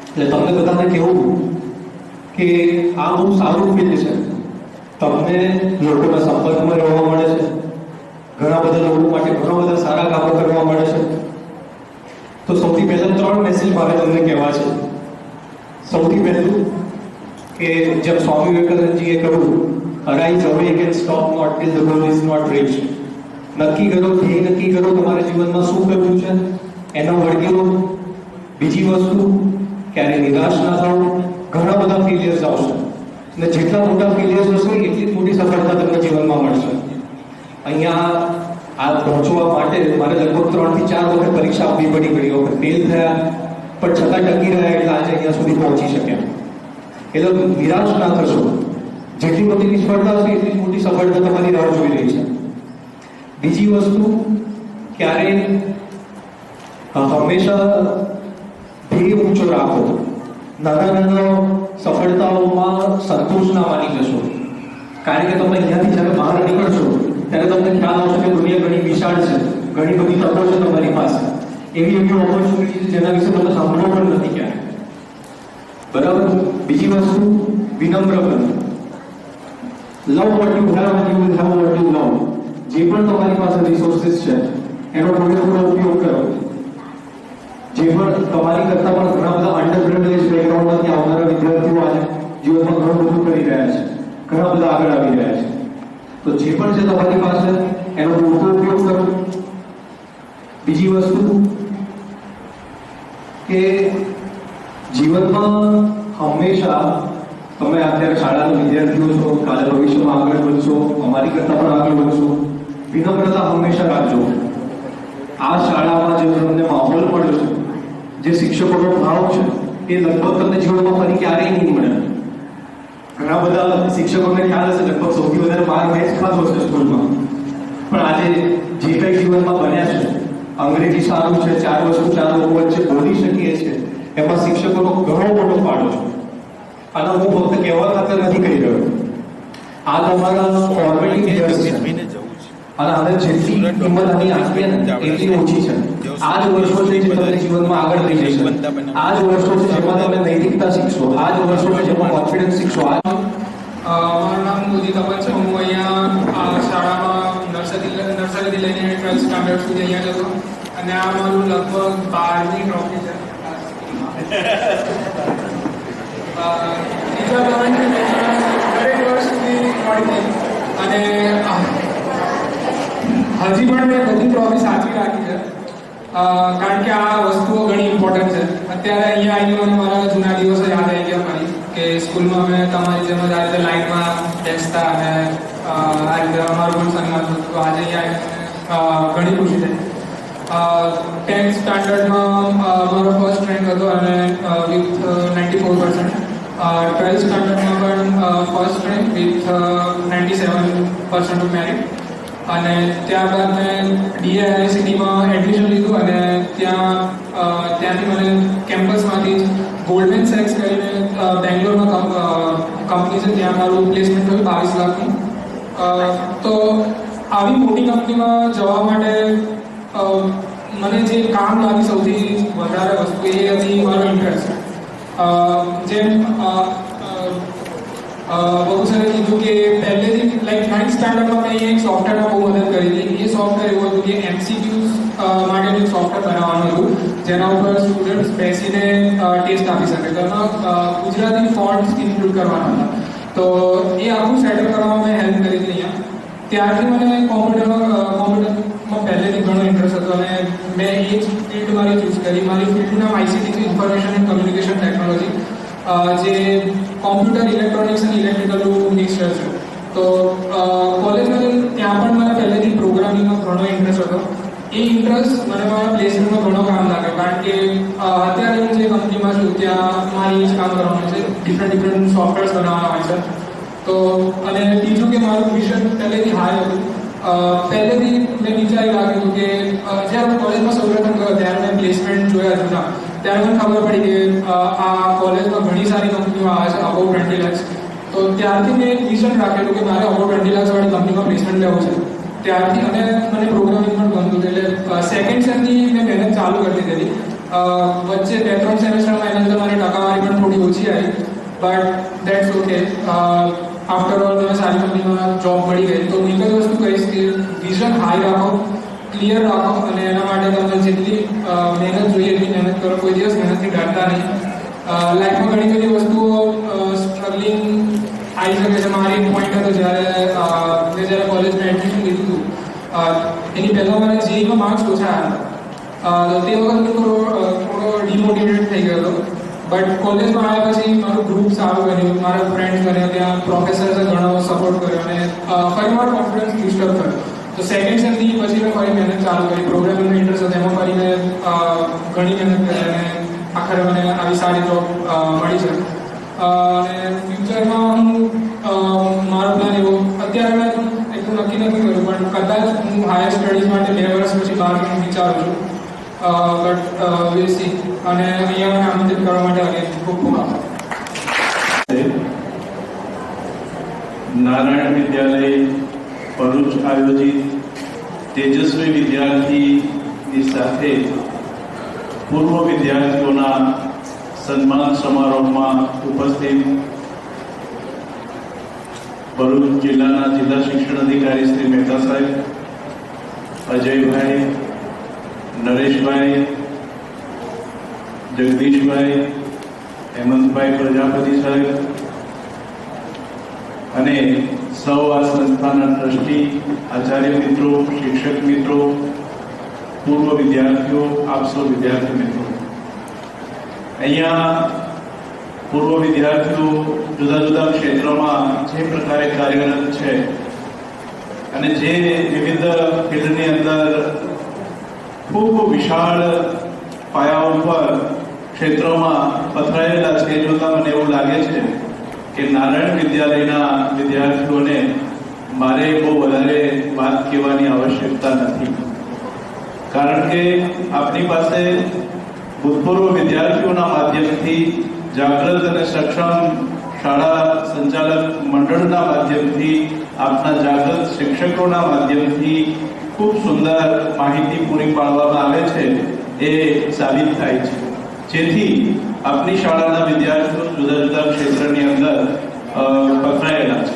એટલે તમને બધાને કહેવું કે આ બહુ સારું ફિલ્ડ છે. તમને લોકોના સંપર્કમાં રહેવા મળે છે, ઘણા બધા લોકો માટે ઘણા બધા સારા કામો કરવા મળે છે. તો સૌથી પહેલા 3 મેસેજ મારે તમને કહેવા છે. સૌથી પહેલું કે જેમ સ્વામી વિવેકાનંદજીએ કહ્યું, arise awake and stop not till the goal is not reached. નક્કી કરો, ધ્યેય નક્કી કરો તમારા જીવનમાં શું કરવું છે, એનો વળગી રહો. બીજી વસ્તુ, ક્યારે નિરાશ ના થાવ. ઘણા બધા ફેલિયર્સ આવશે અને જેટલા મોટા ફેલિયર્સ હશે એટલી મોટી સફળતા તમને જીવનમાં મળશે. અહીંયા આ પહોંચવા માટે મારે લગભગ 3 થી 4 વખત પરીક્ષા આપવી પડી. ઘણી વખત ફેલ થયા પણ છતાં ટકી રહ્યા એટલે આજે અહીંયા સુધી પહોંચી શક્યા. એટલે નિરાશ ના થશો. જેટલી મોટી નિષ્ફળતા હશે એટલી જ મોટી સફળતા તમારી રાહ જોઈ રહી છે. બીજી વસ્તુ, ક્યારે હંમેશા ધ્યેય ઊંચો રાખો. નાના સફળતાઓમાં સંતોષ ના માની જશો. કારણ કે તમે અહીંયાથી જ્યારે બહાર નીકળશો ત્યારે ત્યારે તમને ખ્યાલ આવશે કે દુનિયા ઘણી વિશાળ છે, ઘણી બધી તકો છે તમારી પાસે, એવી ઓપોર્ચ્યુનિટી છે જેના વિશે તમે સાંભળ્યો પણ નથી ક્યારે. બરાબર. બીજી વસ્તુ, વિનમ્ર બનો. Love what you have and you will have what you love. જે પણ તમારી પાસે રિસોર્સિસ છે એનો પૂરેપૂરો ઉપયોગ કરો. જે પણ તમારી કરતા પણ ઘણા બધા અંડરગ્રેજ્યુએટ બેકગ્રાઉન્ડમાંથી આવનારા વિદ્યાર્થીઓ આજે જીવનમાં ઘણું બધું કરી રહ્યા છે, ઘણા બધા આગળ આવી રહ્યા છે. તો જે પણ છે તમારી પાસે એનો પૂરતો ઉપયોગ કરો. બીજી વસ્તુ કે જીવનમાં હંમેશા તમે અત્યારે શાળાના વિદ્યાર્થીઓ છો, કાલે ભવિષ્યમાં આગળ વધશો, અમારી કરતા પણ આગળ વધશો. વિનમ્રતા હંમેશા રાખજો. આ શાળામાં જે તમને માહોલ મળ્યો છે, જે શિક્ષકોનો ભાવ છે, એ લગભગ તમને જીવનમાં ફરી ક્યારેય નહીં મળે. ઘણા બધા શિક્ષકોને ખ્યાલ હશે લગભગ સૌથી વધારે માર મેં જ ખાધો છે સ્કૂલમાં, પણ આજે જે કંઈ જીવનમાં બન્યા છે, અંગ્રેજી સારું છે, 4 વસ્તુ 4 લોકો વચ્ચે બોલી શકીએ છીએ, એમાં શિક્ષકોનો ઘણો મોટો ફાળો છે. અને હું ફક્ત કહેવા ખાતર નથી કહી રહ્યો. આ તમારા ફોર્મેટિવ યર્સ છે અને આને જેટલી કિંમત આની આપીએ ને એટલી ઓછી છે. આ જ વર્ષો છે જે તમને જીવનમાં આગળ લઈ જશે. આ જ વર્ષો છે જેમાં તમે નૈતિકતા શીખશો. આ જ વર્ષો છે જેમાં કોન્ફિડન્સ શીખશો. મારું નામ મોદી તપન છે. હું અહીંયા શાળામાં નર્સરીથી લઈને 12th સ્ટાન્ડર્ડ સુધી અહીંયા જતો, અને આ મારું લગભગ 12મી ટ્રોફી છે. ત્રીજા ધોરણથી દરેક વર્ષ સુધી મળી હતી, અને હજી પણ મેં બધી ટ્રોફી સાચવી રાખી છે, કારણ કે આ વસ્તુઓ ઘણી ઇમ્પોર્ટન્ટ છે. અત્યારે અહીંયા આવીને મને મારા જૂના દિવસો યાદ આવી ગયા મારી, કે સ્કૂલમાં અમે તમારી જેમ જ આ રીતે લાઈનમાં બેસતા અને આ રીતે અમારું પણ સન્માન થતું. તો આજે અહીંયા ઘણી ખુશી થઈ. 10th સ્ટાન્ડર્ડમાં મારો ફર્સ્ટ રેન્ક હતો અને વિથ 94%. 12th સ્ટાન્ડર્ડમાં પણ first rank with 97% of merit. અને ત્યારબાદ મેં DIICTમાં એડમિશન લીધું, અને ત્યાંથી મને કેમ્પસમાંથી ગોલ્ડમેન સેક્સ કરીને બેંગ્લોરમાં કંપની છે, ત્યાં મારું પ્લેસમેન્ટ થયું 22 લાખનું. તો આવી મોટી કંપનીમાં જવા માટે મને જે કામ લાગી સૌથી વધારે વસ્તુ એ હતી મારો ઇન્ટરેસ્ટ. જેમ બહુ સારી કીધું કે પહેલેથી લાઈક 9th સ્ટાન્ડર્ડમાં મેં એક સોફ્ટવેરમાં બહુ મદદ કરી હતી. એ સોફ્ટવેર એવું હતું કે MCQs માટેનું એક સોફ્ટવેર બનાવવાનું હતું, જેના ઉપર સ્ટુડન્ટ્સ બેસીને ટેસ્ટ આપી શકે. તો એમાં ગુજરાતી ફોન્ટ્સ ઇન્ક્લુડ કરવાના હતા. તો એ આખું સેટઅપ કરવામાં મેં હેલ્પ કરી હતી અહીંયા. ત્યારથી મને કોમ્પ્યુટરમાં પહેલેથી ઘણો ઇન્ટરેસ્ટ હતો, અને મેં એ જ ફિલ્ડ મારી ચૂઝ કરી. મારી ફિલ્ડનું નામ ICT છે, ઇન્ફોર્મેશન એન્ડ કમ્યુનિકેશન ટેકનોલોજી, જે કોમ્પ્યુટર, ઇલેક્ટ્રોનિક્સ અને ઇલેક્ટ્રિકલનું મિક્સચર છે. તો કોલેજમાં ત્યાં પણ મને પહેલેથી પ્રોગ્રામિંગમાં ઘણો ઇન્ટરેસ્ટ હતો. એ ઇન્ટરેસ્ટ મને મારા પ્લેસમેન્ટમાં ઘણો કામ લાગ્યો, કારણ કે અત્યારે હું જે કંપનીમાં છું ત્યાં મારી જ કામ કરવાનું છે, ડિફરન્ટ સોફ્ટવેર્સ બનાવવાના હોય છે. તો અને બીજું કે મારું વિઝન પહેલેથી હાઈ હતું. પહેલેથી મેં વિચારી રાખ્યું કે જ્યારે હું કોલેજમાં સૌપ્રથમ ગયો ત્યારે મેં પ્લેસમેન્ટ જોયા જૂના, ત્યારે મને ખબર પડી કે આ કોલેજમાં ઘણી સારી કંપનીઓ આવે છે, અબાઉટ 20 lakhs. તો ત્યારથી મેં એક વિઝન રાખેલું કે મારે અબાઉટ 20 lakhs વાળી કંપનીમાં પ્લેસમેન્ટ લેવું છે. ત્યારથી અને મને પ્રોગ્રામિંગ પણ ગમતું, એટલે સેકન્ડ સેમથી મેં મહેનત ચાલુ કરી દીધી. વચ્ચે 2-3 સેમેસ્ટરમાં એના લીધે મારી ટકાવારી પણ થોડી ઓછી આવી, but that's okay. After all મને સારી કંપનીમાં જોબ મળી ગઈ. તો હું એક જ વસ્તુ કહીશ કે વિઝન હાઈ રાખો, ક્લિયર રાખો, અને એના માટે તમે જેટલી મહેનત જોઈએ એટલી મહેનત કરો. કોઈ દિવસ મહેનતથી ડરતા નહીં. લાઈફમાં ઘણી બધી વસ્તુઓ સ્ટ્રગલિંગ આવી શકે છે. મારી એક પોઈન્ટ હતો જ્યારે મેં જ્યારે કોલેજમાં એડમિશન લીધું હતું, એની પહેલાં મારા જેઈમાં માર્ક્સ ઓછા આવ્યા. તો તે વખત થોડો ડિમોટિવેટ થઈ ગયો હતો. બટ કોલેજમાં આવ્યા પછી મારું ગ્રુપ સારું બન્યું, મારા ફ્રેન્ડ્સ બન્યા, ત્યાં પ્રોફેસર્સે ઘણો સપોર્ટ કર્યો, અને ફરી મારો કોન્ફિડન્સ બૂસ્ટઅપ થયો. તો સેકન્ડ સેમથી પછી મેં ફરી મહેનત ચાલુ કરી. પ્રોગ્રામિંગનો ઇન્ટરેસ્ટ હતો, એમાં ફરી મેં ઘણી મહેનત કરી, અને આખરે મને આવી સારી જોબ મળી છે. અને ફ્યુચરમાં હું મારો પ્લાન એવો અત્યારે મેં એટલું નક્કી નથી કર્યું, પણ કદાચ હું હાયર સ્ટડીઝ માટે 2 વર્ષ પછી બહાર વિચારું છું. But will see. અને અહીંયા મને આમંત્રિત કરવા માટે અગેન ખૂબ ખૂબ આભાર. નારાયણ વિદ્યાલય ભરૂચ આયોજિત તેજસ્વી વિદ્યાર્થીની સાથે પૂર્વ વિદ્યાર્થીઓના સન્માન સમારોહમાં ઉપસ્થિત ભરૂચ જિલ્લાના જિલ્લા શિક્ષણ અધિકારી શ્રી મહેતા સાહેબ, અજયભાઈ, નરેશભાઈ, જગદીશભાઈ, હેમંતભાઈ પ્રજાપતિ સાહેબ અને સૌ આ સંસ્થાના ટ્રસ્ટી, આચાર્ય મિત્રો, શિક્ષક મિત્રો, પૂર્વ વિદ્યાર્થીઓ, આપ સૌ વિદ્યાર્થી મિત્રો, અહીંયા પૂર્વ વિદ્યાર્થીઓ જુદા જુદા ક્ષેત્રોમાં જે પ્રકારે કાર્યરત છે અને જે વિવિધ ફિલ્ડની અંદર ખૂબ વિશાળ પાયા ઉપર ક્ષેત્રોમાં પથરાયેલા છે, એ જોતા મને એવું લાગે છે કે નારાયણ વિદ્યાલયના વિદ્યાર્થીઓને મારે બહુ વધારે વાત કહેવાની આવશ્યકતા નથી, કારણ કે આપણી પાસે ભૂતપૂર્વ વિદ્યાર્થીઓના માધ્યમથી, જાગૃત અને સક્ષમ શાળા સંચાલક મંડળના માધ્યમથી, આપના જાગૃત શિક્ષકોના માધ્યમથી ખૂબ સુંદર માહિતી પૂરી પાડવામાં આવે છે, એ સાબિત થાય છે, જેથી આપની શાળાના વિદ્યાર્થીઓ જુદા જુદા ક્ષેત્રની અંદર પકડાયેલા છે.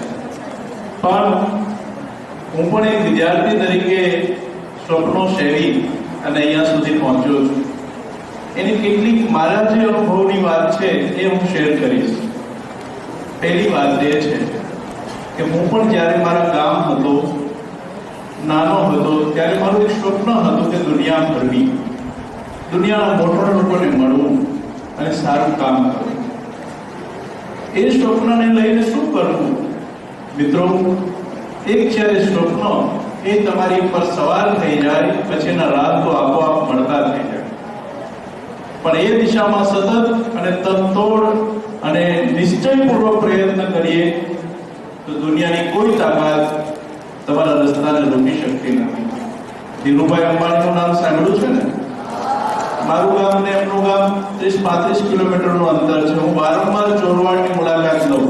પણ હું પણ એક વિદ્યાર્થી તરીકે સ્વપ્નો સેવી અને અહીંયા સુધી પહોંચ્યો છું. એની કેટલીક મારા જે અનુભવની વાત છે એ હું શેર કરીશ. પહેલી વાત એ છે કે હું પણ જ્યારે મારા ગામ હતો, નાનો હતો, ત્યારે મારું એક સ્વપ્ન હતું કે દુનિયા ફરવી, દુનિયાના મોટા લોકોને મળવું અને સારું કામ કરવું. એ સ્વપ્નને લઈને શું કરવું મિત્રો? એક જ્યારે સ્વપ્ન એ તમારી પર સવાર થઈ જાય પછીના રાત તો આપોઆપ મળતા થઈ જાય, પણ એ દિશામાં સતત અને તનતોડ અને નિશ્ચયપૂર્વક પ્રયત્ન કરીએ તો દુનિયાની કોઈ તાકાત તમારા રસ્તાને રોકી શકતી નથી. ધીરુભાઈ અંબાણીનું નામ સાંભળ્યું છે ને? મારું ગામ ને એમનું ગામ 30-35 કિલોમીટરનું અંતર છે. હું વારંવાર ચોરવાડની મુલાકાત લઉં.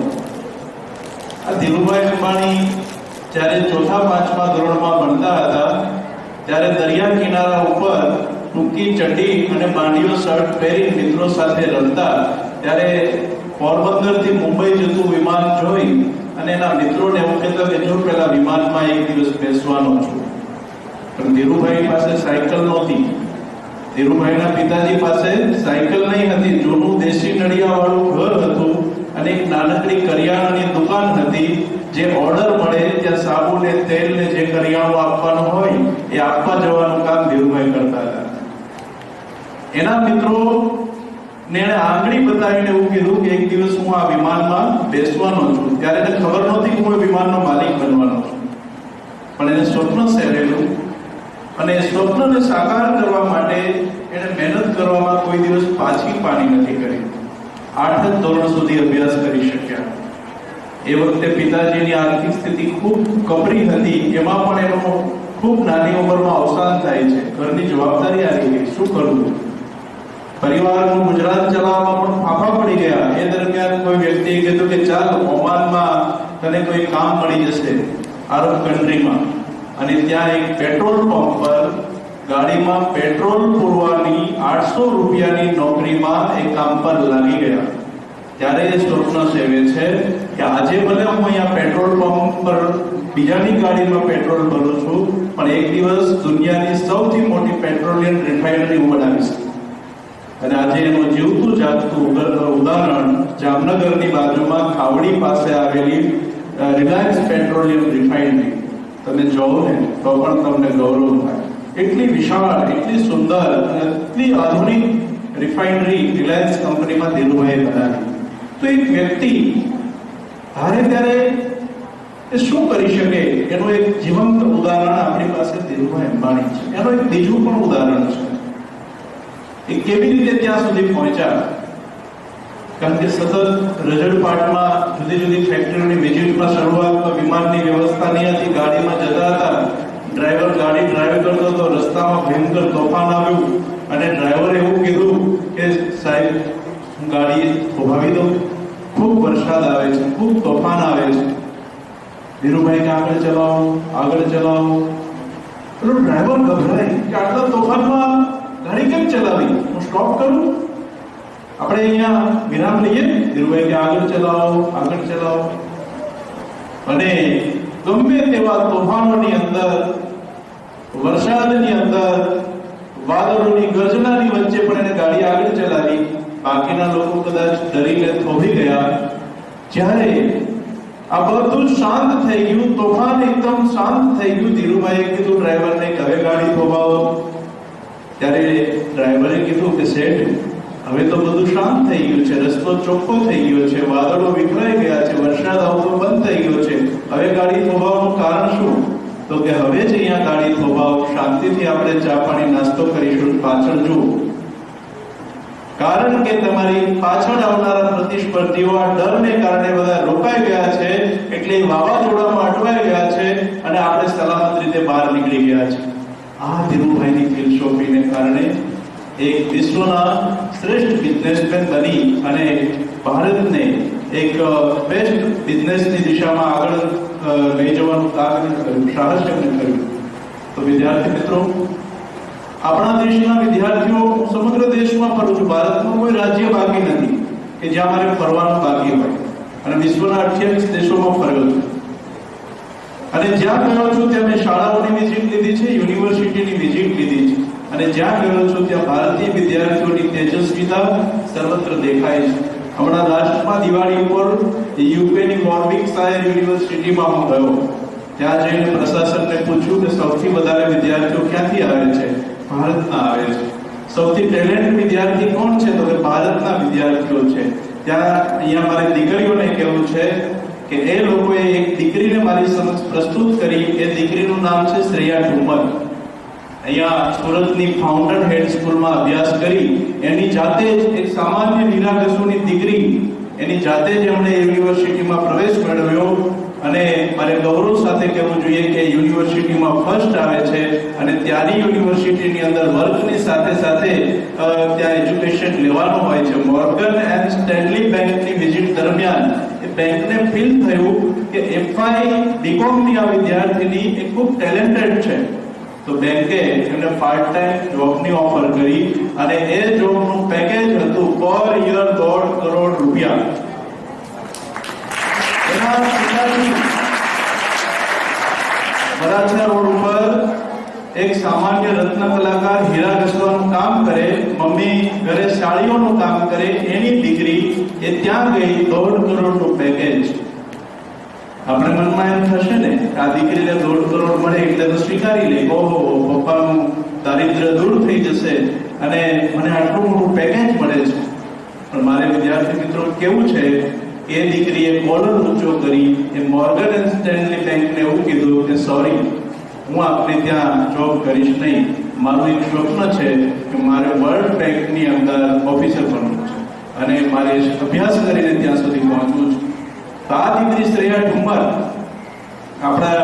આ ધીરુભાઈ અંબાણી જ્યારે 4-5મા ધોરણમાં ભણતા હતા ત્યારે દરિયા કિનારા ઉપર ટૂંકી ચડ્ડી અને બાંડિયો શર્ટ પહેરી મિત્રો સાથે રમતા, ત્યારે પોરબંદરથી મુંબઈ જતું વિમાન જોઈ અને એના મિત્રોને એવું કહેતા કે જો પેલા વિમાનમાં એક દિવસ બેસવાનો છું. પણ ધીરુભાઈ પાસે સાયકલ નહોતી. ધીરુભાઈના પિતાજી પાસે સાયકલ નહીં હતી. જૂનું દેશી નળિયાવાળું ઘર હતું અને એક નાનકડી કરિયાણાની દુકાન હતી. જે ઓર્ડર મળે ત્યાં સાબુ ને તેલ ને જે કરિયાણું આપવાનું હોય એ આપવા જવાનું કામ ધીરુભાઈ કરતા હતા. એના મિત્રો ને એને આંગળી બતાવીને એવું કીધું કે એક દિવસ હું આ વિમાનમાં બેસવાનો છું. ત્યારે એને ખબર નહોતી કે હું વિમાનનો માલિક બનવાનો છું, પણ એને સ્વપ્ન સેવેલું અને એ સ્વપ્નને સાકાર કરવા માટે એને મહેનત કરવામાં કોઈ દિવસ પાછી પાણી નથી કરી. 8 જ ધોરણ સુધી અભ્યાસ કરી શક્યા. એ વખતે પિતાજીની આર્થિક સ્થિતિ ખૂબ કપરી હતી. એમાં પણ એનું ખૂબ નાની ઉંમરમાં અવસાન થાય છે. ઘરની જવાબદારી આવી ગઈ, શું કરવું? પરિવારનું ગુજરાન ચલાવવામાં પણ ફાફા પડી ગયા. એ દરમિયાન કોઈ વ્યક્તિએ કીધું કે ચાલ ઓમાનમાં તને કોઈ કામ મળી જશે, આરબ કન્ટ્રીમાં. અને ત્યાં એક પેટ્રોલ પંપ પર ગાડીમાં પેટ્રોલ પૂરવાની 800 રૂપિયાની નોકરીમાં એ કામ પર લાગી ગયા. ત્યારે એ સ્વપ્ન સેવે છે કે આજે ભલે હું અહીંયા પેટ્રોલ પંપ પર બીજાની ગાડીમાં પેટ્રોલ ભરું છું, પણ એક દિવસ દુનિયાની સૌથી મોટી પેટ્રોલિયમ રિફાઇનરી હું બનાવીશ. અને આજે એનું જીવતું જાગતું ઉદાહરણ જામનગરની બાજુમાં ખાવડી પાસે આવેલી રિલાયન્સ પેટ્રોલિયમ રિફાઇનરી. તમે જોવો ને તો પણ તમને ગૌરવ થાય. એટલી વિશાળ, એટલી સુંદર અને એટલી આધુનિક રિફાઇનરી રિલાયન્સ કંપનીમાં ધીરુભાઈએ બનાવી. તો એક વ્યક્તિ હારે ત્યારે એ શું કરી શકે એનું એક જીવંત ઉદાહરણ આપણી પાસે ધીરુભાઈ અંબાણી છે. એનું એક બીજું પણ ઉદાહરણ છે. એ કેવી રીતે ત્યાં સુધી પહોંચ્યા? કારણ કે સતત રજળપાટમાં જુદી જુદી ફેક્ટરીઓની વિઝિટમાં શરૂઆતમાં વિમાનની વ્યવસ્થા નહીં હતી. ગાડીમાં જતા હતા, ડ્રાઈવર ગાડી ડ્રાઈવ કરતો હતો, રસ્તામાં ભયંકર તોફાન આવ્યું અને ડ્રાઈવરે એવું કીધું કે સાહેબ હું ગાડી થોભાવી દઉં, ખૂબ વરસાદ આવે છે, ખૂબ તોફાન આવે છે. ધીરુભાઈ કે આગળ ચલાવો. પેલો ડ્રાઈવર ગભરાય કે આટલા તોફાનમાં ગાડી કેમ ચલાવી, હું સ્ટોપ કરું. આપણે અહીંયા વિરામ લઈએ. ધીરુભાઈ કે આગળ ચલાવો. અને ગમે તેવા તોફાનોની અંદર, વરસાદની અંદર, વાદળોની ગર્જનાની વચ્ચે પણ એને ગાડી આગળ ચલાવી. બાકીના લોકો કદાચ ડરીને થોભી ગયા. જ્યારે આ બધું શાંત થઈ ગયું, તોફાન એકદમ શાંત થઈ ગયું, ધીરુભાઈએ કીધું ડ્રાઈવરને કે હવે ગાડી થોભાવો. ત્યારે ડ્રાઈવરે કીધું કે શેઠ, હવે તો બધું શાંત થઈ ગયું છે, રસ્તો ચોખ્ખો થઈ ગયો છે, વાદળો વિખરાઈ ગયા છે, વરસાદ આવતો બંધ થઈ ગયો છે, હવે ગાડી થોભાવવાનું કારણ શું? તો કે હવે જ અહીંયા ગાડી થોભાવો, શાંતિથી આપણે ચા પાણી નાસ્તો કરીશું, પાછળ જુઓ. કારણ કે તમારી પાછળ આવનારા પ્રતિસ્પર્ધીઓ આ ડરને કારણે બધા રોકાઈ ગયા છે, એટલે વાવાઝોડામાં અટવાઈ ગયા છે અને આપણે સલામત રીતે બહાર નીકળી ગયા છે. આ ધીરુભાઈની ફિલસૂફીને કારણે એક વિશ્વના શ્રેષ્ઠ બિઝનેસમેન બની અને ભારતને એક બેસ્ટ બિઝનેસની દિશામાં આગળ લઈ જવાનું કામ કર્યું, સાહસ એમને કર્યું. તો વિદ્યાર્થી મિત્રો, આપણા દેશના વિદ્યાર્થીઓ, સમગ્ર દેશમાં ફરું છું, ભારતમાં કોઈ રાજ્ય બાકી નથી કે જ્યાં મારે ફરવાનું બાકી હોય. અને વિશ્વના 28 દેશોમાં ફર્યો છું અને જ્યાં ગયો છું ત્યાં મેં શાળાઓની વિઝિટ લીધી છે, યુનિવર્સિટીની વિઝિટ લીધી છે અને જ્યાં ગયો છું ત્યાં ભારતીય વિદ્યાર્થીઓની તેજસ્વીતા સર્વત્ર દેખાય છે. હમણાં લાસ્ટમાં દિવાળી ઉપર યુકેની વોર્વિકશાયર યુનિવર્સિટીમાં હું ગયો. ત્યાં જઈને પ્રશાસનને પૂછ્યું કે સૌથી વધારે વિદ્યાર્થીઓ ક્યાંથી આવે છે? ભારતના આવે છે. સૌથી ટેલેન્ટ વિદ્યાર્થી કોણ છે? તો કે ભારતના વિદ્યાર્થીઓ છે. ત્યાં અહીંયા મારે દીકરીઓને કહેવું છે કે એ લોકોએ એક દીકરીને મારી સમક્ષ પ્રસ્તુત કરી. એ દીકરીનું નામ છે શ્રેયા ઠુમર. અહીંયા સુરતની ફાઉન્ડર હેડ સ્કૂલમાં અભ્યાસ કરી. એની જાતે જ એક સામાન્ય નિરાગસોની દીકરી, એની જાતે જ એમણે યુનિવર્સિટીમાં પ્રવેશ મેળવ્યો અને મારે ગૌરવ સાથે કહેવું જોઈએ કે યુનિવર્સિટીમાં ફર્સ્ટ આવે છે. અને ત્યાંની યુનિવર્સિટીની અંદર વર્કની સાથે સાથે ત્યાં એજ્યુકેશન લેવાનું હોય છે. મોર્ગન એન્ડ સ્ટેનલી બેંકની વિઝિટ દરમિયાન એ બેંકને ફીલ થયું કે એફઆઈ બીકોમની આ વિદ્યાર્થીની એ ખૂબ ટેલેન્ટેડ છે. તો બેંકે એમને પાર્ટ ટાઈમ જોબની ઓફર કરી અને એ જોબનું પેકેજ હતું પર યર 1.5 કરોડ રૂપિયા. એના પિતાજી વરાછા રોડ ઉપર એક સામાન્ય રત્ન કલાકાર હીરા ઘસવાનું કામ કરે, મમ્મી ઘરે સાડીઓનું કામ કરે. એની દીકરી એ ત્યાં ગઈ, 1.5 કરોડનું પેકેજ. આપણે મનમાં એમ થશે ને આ દીકરીને 1.5 કરોડ મળે એટલે તો સ્વીકારી લે, ઓહો પપ્પાનું દારિદ્ર્ય દૂર થઈ જશે અને મને આટલું મોટું પેકેજ મળે છે. પણ મારે વિદ્યાર્થી મિત્રો કેવું છે, એ દીકરીએ કોલર ઊંચો કરી એ મોર્ગન એન્ડ સ્ટેનલી બેંકને એવું કીધું કે સોરી, હું આપને ત્યાં જોબ કરીશ નહીં. મારું એક સ્વપ્ન છે કે મારે વર્લ્ડ બેંકની અંદર ઓફિસર બનવું છે અને મારે અભ્યાસ કરીને ત્યાં સુધી પહોંચવું છે. તો આ દીકરી શ્રેયા ઠુમર આપણા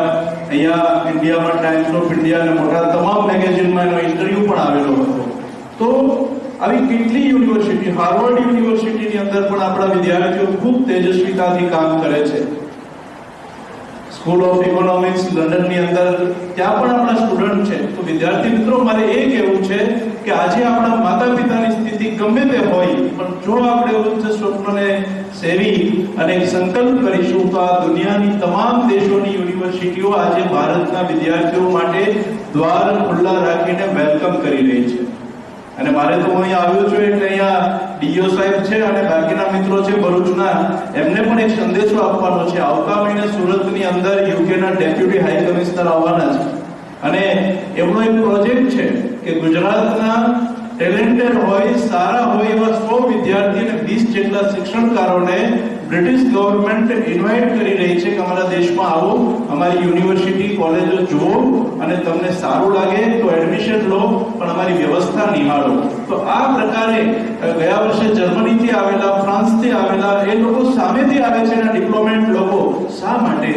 અહીંયા ઇન્ડિયામાં ટાઈમ્સ ઓફ ઇન્ડિયા અને મોટા તમામ મેગેઝિનમાં એનો ઇન્ટરવ્યુ પણ આવેલો હતો. તો આવી કેટલી યુનિવર્સિટી, હાર્વર્ડ યુનિવર્સિટીની અંદર પણ આપણા વિદ્યાર્થીઓ ખૂબ તેજસ્વીતાથી કામ કરે છે. સ્કૂલ ઓફ ઇકોનોમિક્સ લંડનની અંદર ત્યાં પણ આપણા સ્ટુડન્ટ છે. તો વિદ્યાર્થી મિત્રો, મારે એ કહેવું છે કે આજે આપણા માતા પિતાની સ્થિતિ ગમે તે હોય, પણ જો આપણે ઉચ્ચ સ્વપ્નને સેવી અને સંકલ્પ કરીશું તો આ દુનિયાની તમામ દેશોની યુનિવર્સિટીઓ આજે ભારતના વિદ્યાર્થીઓ માટે દ્વાર ખુલ્લા રાખીને વેલકમ કરી રહી છે. અને મારે તો હું અહીંયા આવ્યો છું એટલે અહીંયા ડીઓ સાહેબ છે અને બાકીના મિત્રો છે ભરૂચના, એમને પણ એક સંદેશો આપવાનો છે. આવતા મહિને સુરતની અંદર યુકેના ડેપ્યુટી હાઈ કમિશનર આવવાના છે અને એમનો એક પ્રોજેક્ટ છે કે ગુજરાતના ટેલેન્ટેડ હોય, સારા હોય એવા 100 વિદ્યાર્થી અને 20 જેટલા શિક્ષણકારોને બ્રિટિશ ગવર્મેન્ટ ઇન્વાઇટ કરી રહી છે કે અમારા દેશમાં આવો, અમારી યુનિવર્સિટી કોલેજો જુઓ અને તમને સારું લાગે તો એડમિશન લો, પણ અમારી વ્યવસ્થા નિહાળો. તો આ પ્રકારે ગયા વર્ષે જર્મનીથી આવેલા, ફ્રાન્સથી આવેલા એ લોકો સામેથી આવે છે એના ડિપ્લોમેન્ટ લોકો. શા માટે?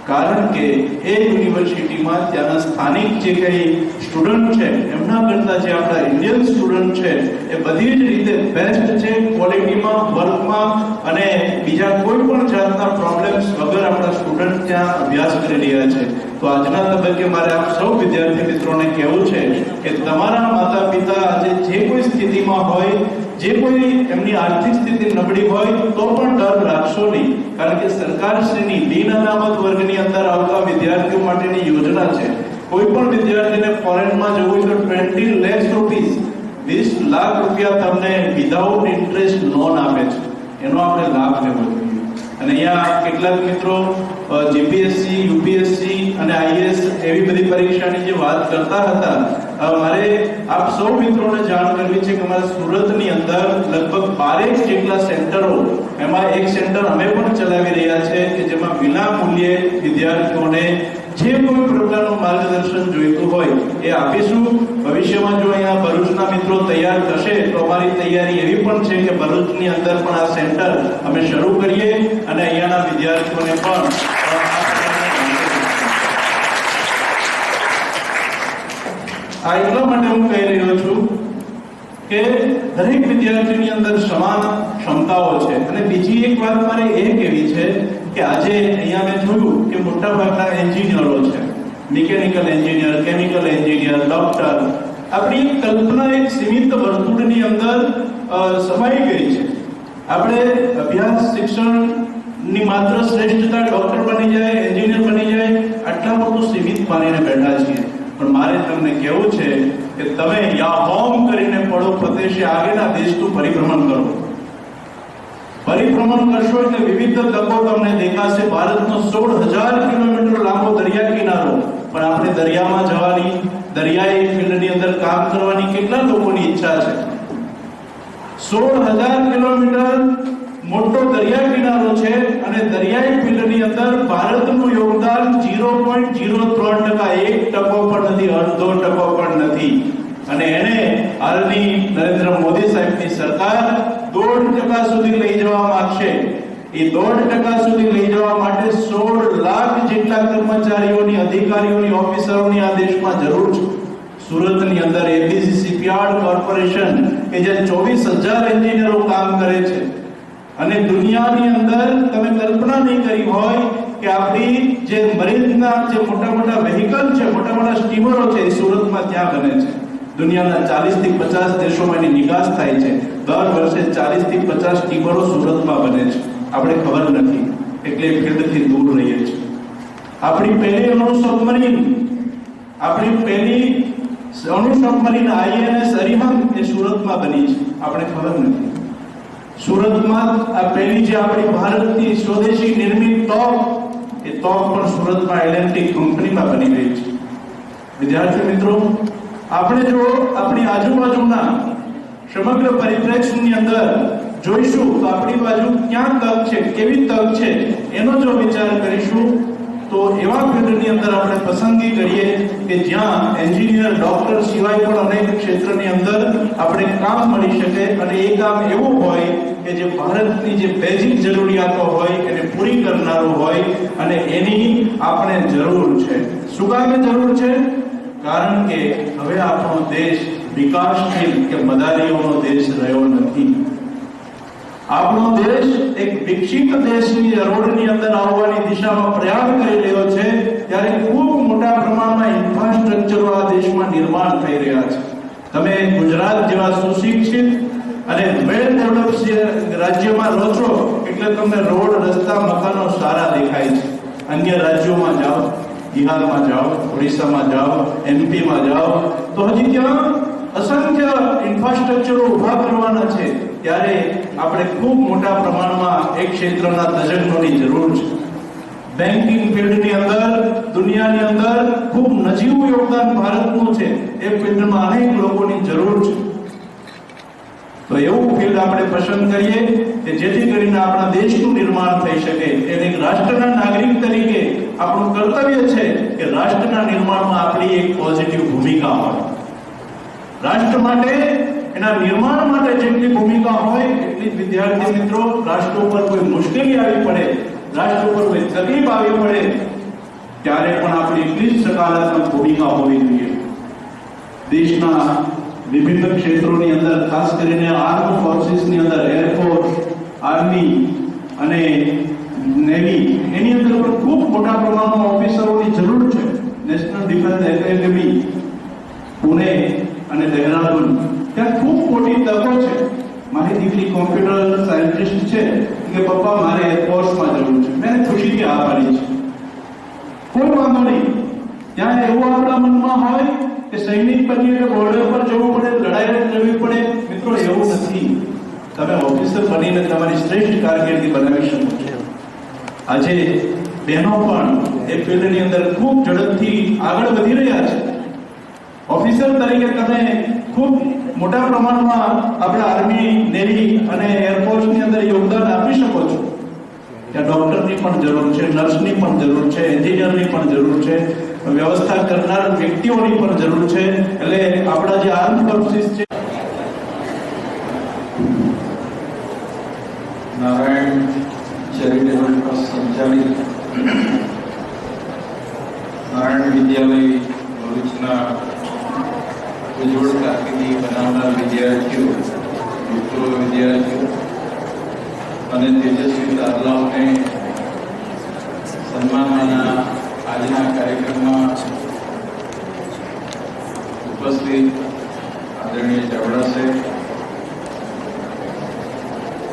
કારણ કે એ યુનિવર્સિટીમાં ત્યાંના સ્થાનિક જે કંઈ સ્ટુડન્ટ છે એમના કરતાં જે આપણા ઇન્ડિયન સ્ટુડન્ટ છે એ બધી જ રીતે બેસ્ટ છે, ક્વોલિટીમાં, વર્કમાં અને બીજા કોઈ પણ જાતના પ્રોબ્લેમ્સ વગર આપણા સ્ટુડન્ટ ત્યાં અભ્યાસ કરી રહ્યા છે. તો આજના તબક્કે મારે આપ સૌ વિદ્યાર્થી મિત્રોને કહેવું છે કે તમારા માતા પિતા આજે જે કોઈ સ્થિતિમાં હોય, જે કોઈ એમની આર્થિક સ્થિતિ નબળી હોય તો પણ ડર રાખશો નહીં, કારણ કે સરકારશ્રીની બિન અનામત વર્ગની અંદર આવતા વિદ્યાર્થીઓ માટેની યોજના છે. કોઈ પણ વિદ્યાર્થીને ફોરેનમાં જવું હોય તો 20 લાખ રૂપીસ, 20 લાખ રૂપિયા તમને વિધાઉટ ઇન્ટરેસ્ટ લોન આપે છે. એનો આપણે લાભ લેવો જોઈએ. અને અહીંયા કેટલાક મિત્રો જીપીએસસી, યુપીએસસી અને આઈએએસ એવી બધી પરીક્ષાની જે વાત કરતા હતા, મારે આપ સૌ મિત્રોને જાણ કરવી છે કે અમારા સુરતની અંદર લગભગ 12 જેટલા સેન્ટરો, એમાં એક સેન્ટર અમે પણ ચલાવી રહ્યા છે કે જેમાં વિના મૂલ્યે વિદ્યાર્થીઓને જે કોઈ પ્રકારનું માર્ગદર્શન જોઈતું હોય એ આપીશું. ભવિષ્યમાં જો અહીંયા ભરૂચના મિત્રો તૈયાર થશે તો અમારી તૈયારી એવી પણ છે કે ભરૂચની અંદર પણ આ સેન્ટર અમે શરૂ કરીએ અને અહીંયાના વિદ્યાર્થીઓને પણ આ એટલા માટે હું કહી રહ્યો છું કે દરેક વિદ્યાર્થીની અંદર સમાન ક્ષમતાઓ છે. અને બીજી એક વાત મારે એ કહેવી છે કે આજે અહીંયા મેં જોયું કે મોટા ભાગના એન્જિનિયરો છે, mechanical engineer, chemical engineer, doctor. આપણી કલ્પના એક સીમિત વર્તુળની અંદર સમાઈ ગઈ છે. આપણે અભ્યાસ શિક્ષણની માત્ર શ્રેષ્ઠતા ડોક્ટર બની જાય, એન્જિનિયર બની જાય આટલા બધું સીમિત માનીને બેઠા છીએ. પણ મારે તમને કહેવું છે કે તમે યા હોમ કરીને પડો ફતેશે આગેના દેશનું પરિભ્રમણ કરો. પરિભ્રમણ કરશો એટલે વિવિધ તકો તમને દેખાશે. ભારતનો 16,000 કિલોમીટર લાંબો દરિયા કિનારો, પણ આપણે દરિયામાં જવાની, દરિયાઈ ફિલ્ડની અંદર કામ કરવાની કેટલા લોકોની ઈચ્છા છે? 16,000 કિલોમીટર મોટો દરિયા કિનારો છે અને દરિયાઈ ફિલ્ડની અંદર ભારતનું યોગદાન 0.03%, 1% પણ નથી, અડધો ટકો પણ નથી. અને એને હાલની નરેન્દ્ર મોદી સાહેબની સરકાર 1.5% સુધી લઈ જવા માંગશે. એ 1.5% સુધી લઈ જવા માટે 16 લાખ જેટલા કર્મચારીઓની, અધિકારીઓની, ઓફિસરોની આ દેશમાં જરૂર છે. સુરતની અંદર એબીસી શિપયાર્ડ કોર્પોરેશન કે જે 24,000 એન્જિનિયરો કામ કરે છે. અને દુનિયાની અંદર તમે કલ્પના નહીં કરી હોય કે આપણી જે મરીનના જે મોટા મોટા વ્હીકલ છે, મોટા મોટા સ્ટીમરો છે, એ સુરતમાં ત્યાં બને છે. દુનિયાના 40 થી 50 દેશોમાં એની નિકાસ થાય છે. દર વર્ષે 40 થી 50 સ્ટીમરો સુરતમાં બને છે. આપણે ખબર નથી એટલે ફિલ્ડથી દૂર રહીએ છીએ. આપણી પહેલી અણુ સબમરીન આઈએનએસ અરિહંત એ સુરતમાં બની છે. આપણે ખબર નથી. સુરતમાં આ પહેલી જે આપણી ભારતની સ્વદેશી નિર્મિત તોપ, એ તોપ પણ સુરતમાં એલએનટી કંપનીમાં બની ગઈ છે. વિદ્યાર્થી મિત્રો, આપણે જો આપણી આજુબાજુના સમગ્ર પરિપ્રેક્ષ્યની અંદર જોઈશું તો આપણી બાજુ ક્યાં તક છે, કેવી તક છે, એનો જો વિચાર કરીશું તો એવા ફિલ્ડની અંદર આપણે પસંદગી કરીએ કે જ્યાં એન્જિનિયર, ડોક્ટર સિવાય પણ અનેક ક્ષેત્રની અંદર આપણે કામ મળી શકે. અને એ કામ એવું હોય કે જે ભારતની જે બેઝિક જરૂરિયાતો હોય એને પૂરી કરનારું હોય. અને એની આપણે જરૂર છે. શું કામે જરૂર છે? કારણ કે હવે આપણો દેશ વિકાસશીલ કે મદારીઓનો દેશ રહ્યો નથી. આપણો દેશ એક વિકસિત દેશની હરોળની અંદર આવવાની દિશામાં પ્રયાસ કરી રહ્યો છે. ત્યારે ખૂબ મોટા પ્રમાણમાં ઇન્ફ્રાસ્ટ્રક્ચરો આ દેશમાં નિર્માણ થઈ રહ્યા છે. તમે ગુજરાત જેવા સુશિક્ષિત અને વેલ ડેવલપ રાજ્યમાં રહો છો એટલે તમને રોડ, રસ્તા, મકાનો સારા દેખાય છે. અન્ય રાજ્યોમાં જાઓ, બિહારમાં જાઓ, ઓડિશામાં જાઓ, એમપીમાં જાઓ તો હજી ત્યાં અસંખ્ય ઇન્ફ્રાસ્ટ્રક્ચરો ઉભા કરવાના છે. ત્યારે આપણે ખૂબ મોટા પ્રમાણમાં એક ક્ષેત્રના તજજ્ઞોની જરૂર છે. બેન્કિંગ ફિલ્ડની અંદર, દુનિયાની અંદર ખૂબ નજીવું યોગદાન ભારતનું છે. એ ફિલ્ડમાં અનેક લોકોની જરૂર છે. તો એવું ફિલ્ડ આપણે પસંદ કરીએ કે જેથી કરીને આપણા દેશનું નિર્માણ થઈ શકે. એટલે એક રાષ્ટ્રના નાગરિક તરીકે આપણું કર્તવ્ય છે કે રાષ્ટ્રના નિર્માણમાં આપણી એક પોઝિટિવ ભૂમિકા હોય. રાષ્ટ્ર માટે, એના નિર્માણ માટે જેટલી ભૂમિકા હોય એટલી વિદ્યાર્થી મિત્રો, રાષ્ટ્ર ઉપર કોઈ મુશ્કેલી આવી પડે, રાષ્ટ્ર ઉપર કોઈ તકલીફ આવી પડે ત્યારે પણ આપણી એટલી જ સકારાત્મક ભૂમિકા હોવી જોઈએ. દેશના વિભિન્ન ક્ષેત્રોની અંદર, ખાસ કરીને આર્મ ફોર્સિસની અંદર, એરફોર્સ, આર્મી અને નેવી, એની અંદર પણ ખૂબ મોટા પ્રમાણમાં ઓફિસરોની જરૂર છે. નેશનલ ડિફેન્સ એકેડમી પુણે અને દહેરાદૂન, ત્યાં ખૂબ મોટી તકો છે. મારી દીકરી કોમ્પ્યુટર સાયન્ટિસ્ટ છે કે પપ્પા મારે એરફોર્સમાં જવું છે, મેં ખુશીથી આ પાડી છે. કોઈ વાંધો નહીં. ત્યાં એવું આપણા મનમાં હોય કે સૈનિક બની એટલે બોર્ડર પર જવું પડે, લડાઈ લડવી પડે. મિત્રો, એવું નથી. તમે ઓફિસર બનીને તમારી શ્રેષ્ઠ કારકિર્દી બનાવી શકો છો. આજે બહેનો પણ એ ફિલ્ડની અંદર ખૂબ ઝડપથી આગળ વધી રહ્યા છે. ઓફિસર તરીકે તમે ખૂબ મોટા પ્રમાણમાં આપણા આર્મી, નેવી અને એરફોર્સની અંદર યોગદાન આપી શકો છો. ત્યાં ડોક્ટરની પણ જરૂર છે, નર્સની પણ જરૂર છે, એન્જિનિયરની પણ જરૂર છે, વ્યવસ્થા કરનાર વ્યક્તિઓની પણ જરૂર છે. એટલે આપણા જે આર્મ ફોર્સિસ છે, નારાયણ ચેરિટેબલ ટ્રસ્ટ સંચાલિત નારાયણ વિદ્યાલય ભરૂચના ઉજ્જવળ કારકિર્દી બનાવનાર વિદ્યાર્થીઓ, મિત્રો, વિદ્યાર્થીઓ અને તેજસ્વી તારલાઓને સન્માનવાના આજના કાર્યક્રમમાં ઉપસ્થિત આદરણીય ચાવડા સાહેબ,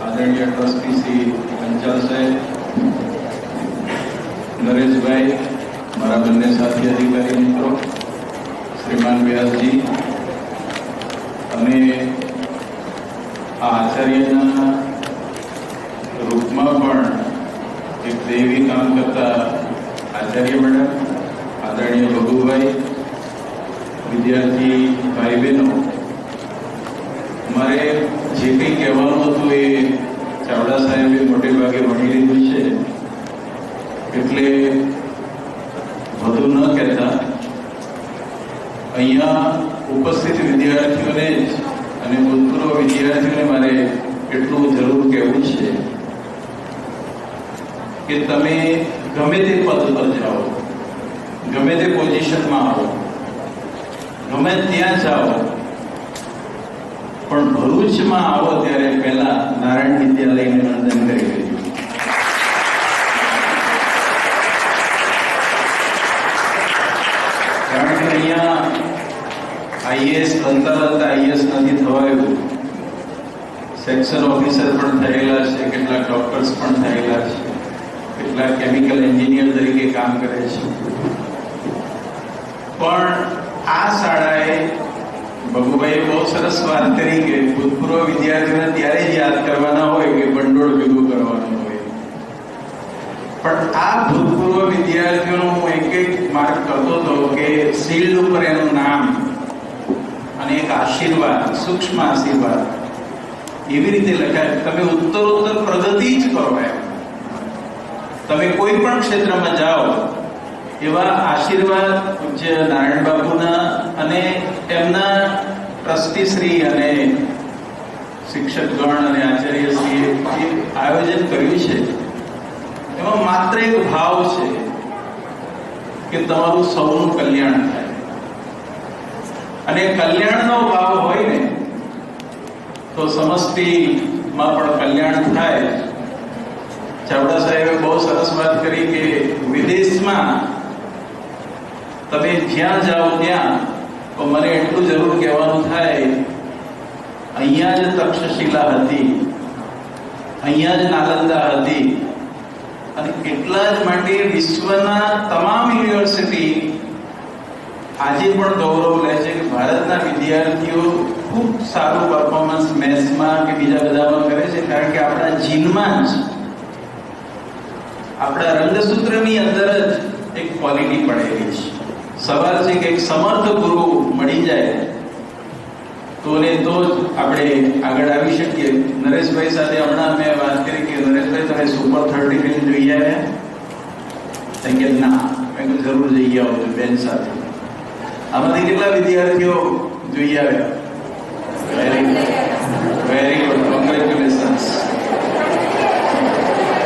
આદરણીય ટ્રસ્ટી શ્રી પંચાલ સાહેબ, નરેશભાઈ, મારા બંને સાથી અધિકારી મિત્રો, શ્રીમાન વ્યાસજી અને આ આચાર્યના રૂપમાં પણ એક દૈવી કામ કરતા આચાર્ય મેડમ, આદરણીય ભગુભાઈ, વિદ્યાર્થી ભાઈ બહેનો, મારે જે કંઈ કહેવાનું હતું એ ચાવડા સાહેબે મોટે ભાગે ભણી લીધું છે, એટલે વધુ ન કહેતા અહીંયા ઉપસ્થિત વિદ્યાર્થીઓને જ અને ભૂતપૂર્વ વિદ્યાર્થીઓને મારે એટલું જરૂર કહેવું છે કે તમે ગમે તે પદ પર જાઓ, ગમે તે પોઝિશનમાં આવો, ગમે ત્યાં જાઓ, પણ ભરૂચમાં આવો ત્યારે પહેલા નારાયણ વિદ્યાલયને વંદન કરી લેજો. કારણ કે અહીંયા આઈએએસ બનતા આઈએએસ નથી થવાયું. સેક્શન ઓફિસર પણ થયેલા છે, કેટલાક ડોક્ટર્સ પણ થયેલા છે, કેટલાક કેમિકલ એન્જિનિયર તરીકે કામ કરે છે. પણ આ શાળાએ ભગુભાઈએ બહુ સરસ વાત કરી કે ભૂતપૂર્વ વિદ્યાર્થીઓને ત્યારે જ યાદ કરવાના હોય કે ભંડોળ ભેગું કરવાનું હોય. પણ આ ભૂતપૂર્વ વિદ્યાર્થીઓનો હું એક માર્ક કરતો હતો કે શિલ્ડ ઉપર એનું નામ અને એક આશીર્વાદ, સૂક્ષ્મ આશીર્વાદ એવી રીતે લખાય. તમે ઉત્તરોત્તર પ્રગતિ જ કરો એમ. તમે કોઈ પણ ક્ષેત્રમાં જાઓ એવા આશીર્વાદ પૂજ્ય નારાયણ બાપુના અને એમના ટ્રસ્ટીશ્રી અને શિક્ષકગણ અને આચાર્યશ્રીએ જે આયોજન કર્યું છે એમાં માત્ર એક ભાવ છે કે તમારું સૌનું કલ્યાણ થાય. અને કલ્યાણનો ભાવ હોય ને તો સમષ્ટિમાં પણ કલ્યાણ થાય. ચાવડા સાહેબે બહુ સરસ વાત કરી કે વિદેશમાં તમે જ્યાં જાઓ ત્યાં તો મને એટલું જરૂર કહેવાનું થાય, અહીંયા જ તક્ષશિલા હતી, અહીંયા જ નાલંદા હતી, અને એટલા જ માટે વિશ્વના તમામ યુનિવર્સિટી આજે પણ ગૌરવ લે છે કે ભારતના વિદ્યાર્થીઓ ખૂબ સારું પરફોર્મન્સ મેથ્સમાં કે બીજા બધામાં કરે છે. કારણ કે આપણા જીનમાં જ, આપણા રંગસૂત્રની અંદર જ એક ક્વોલિટી પડેલી છે. સવાલ છે કે એક સમર્થ ગુરુ મળી જાય તો જ આપણે આગળ આવી શકીએ. નરેશભાઈ સાથે હમણાં મેં વાત કરી કે નરેશભાઈ તમે સુપર 30 ફિલ્મ જોઈ આવ્યા? કે ના. મેં જરૂર જઈ આવો છો બેન સાથે. આમાંથી કેટલા વિદ્યાર્થીઓ જોઈ આવ્યા? Very good, congratulations.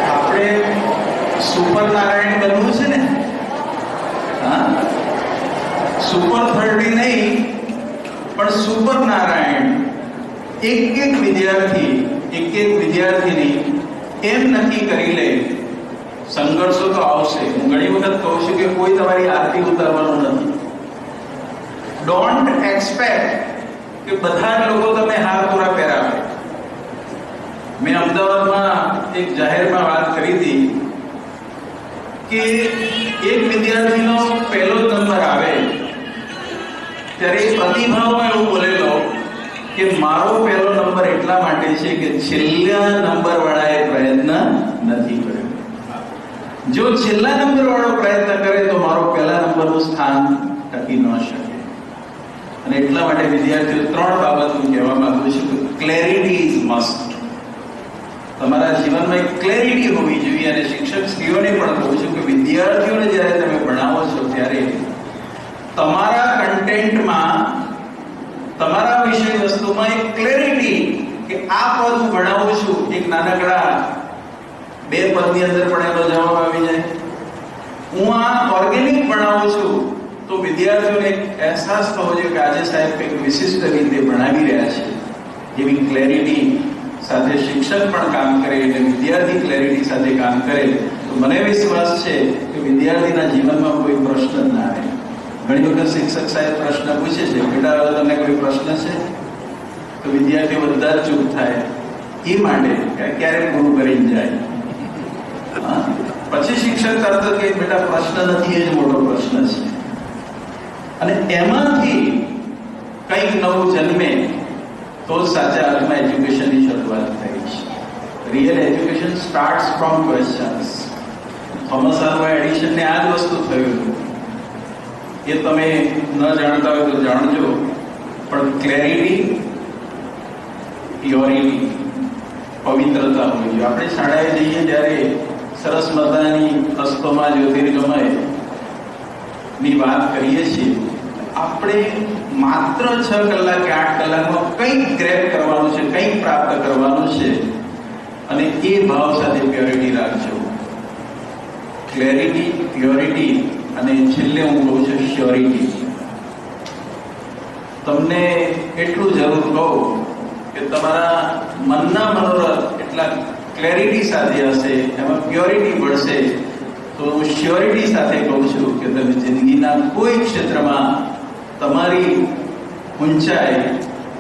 આપણે સુપર નારાયણ બનવું છે ને, સુપરનારાયણ એક વિદ્યાર્થીની એમ નક્કી કરી લે, સંઘર્ષો તો આવશે. હું ઘણી વખત કહું છું કે કોઈ તમારી આરતી ઉતારવાનું નથી. ડોન્ટ એક્સપેક્ટ કે બધા જ લોકો તમને હાર પૂરા પહેરાવે. મેં અમદાવાદમાં એક જાહેરમાં વાત કરી હતી કે એક વિદ્યાર્થીનો પહેલો જ નંબર આવે ત્યારે એ પ્રતિભાવમાં એવું બોલેલો કે મારો પહેલો નંબર એટલા માટે છે કે છેલ્લા નંબર વાળાએ પ્રયત્ન નથી કર્યો. જો છેલ્લા નંબર વાળો પ્રયત્ન કરે તો મારો પહેલા નંબરનું સ્થાન ટકી ન શકે. અને એટલા માટે વિદ્યાર્થીઓ 3 બાબત હું કહેવા માંગુ છું કે ક્લેરિટી ઇઝ મસ્ટ. તમારા જીવનમાં એક ક્લેરિટી હોવી જોઈએ. અને શિક્ષક શ્રીઓને પણ કહું છું કે વિદ્યાર્થીઓને જ્યારે તમે ભણાવો છો ત્યારે તમારા કન્ટેન્ટમાં, તમારા વિષય વસ્તુમાં એક ક્લેરિટી કે આ પદ હું ભણાવું છું, એક નાનકડા 2 પદની અંદર પણ એનો જવાબ આવી જાય. હું આ ઓર્ગેનિક ભણાવું છું તો વિદ્યાર્થીઓને એક અહેસાસ થવો જોઈએ કે આજે સાહેબ કંઈક વિશિષ્ટ રીતે ભણાવી રહ્યા છે. એવી ક્લેરિટી સાથે શિક્ષક પણ કામ કરે અને વિદ્યાર્થી ક્લેરિટી સાથે કામ કરે તો મને વિશ્વાસ છે કે વિદ્યાર્થીના જીવનમાં કોઈ પ્રશ્ન જ ના આવે. ઘણી વખત શિક્ષક સાહેબ પ્રશ્ન પૂછે છે, બેટા હવે તમને કોઈ પ્રશ્ન છે? તો વિદ્યાર્થીઓ બધા જ ચૂપ થાય. એ માટે ક્યારે પૂરું કરીને જાય. પછી શિક્ષક તરત કે બેટા પ્રશ્ન નથી, એ જ મોટો પ્રશ્ન છે. અને એમાંથી કંઈક નવું જન્મે તો સાચા અર્થમાં એજ્યુકેશનની શરૂઆત થઈ છે. Real education starts from questions. Thomas Alva એડિશનને આ જ વસ્તુ થયું. એ તમે ન જાણતા હોય તો જાણજો. પણ ક્લેરિટી, પ્યોરિટી, પવિત્રતા હોવી જોઈએ. આપણે શાળાએ જઈએ ત્યારે સરસ મજાની અસ્તોમાં જ્યોતિર્ગમય ની વાત કરીએ છીએ. આપણે માત્ર 6 કલાક કે 8 કલાકમાં કંઈક ગ્રેબ કરવાનું છે, કંઈક પ્રાપ્ત કરવાનું છે. અને એ ભાવ સાથે પ્યોરિટી રાખજો. ક્લેરિટી, પ્યોરિટી અને છેલ્લે હું કહું છું શ્યોરિટી. તમને એટલું જરૂર કહું કે તમારા મનના મનોરથ એટલા ક્લેરિટી સાથે હશે, એમાં પ્યોરિટી મળશે તો હું શ્યોરિટી સાથે કહું છું કે તમે જિંદગીના કોઈ ક્ષેત્રમાં તમારી ઊંચાઈ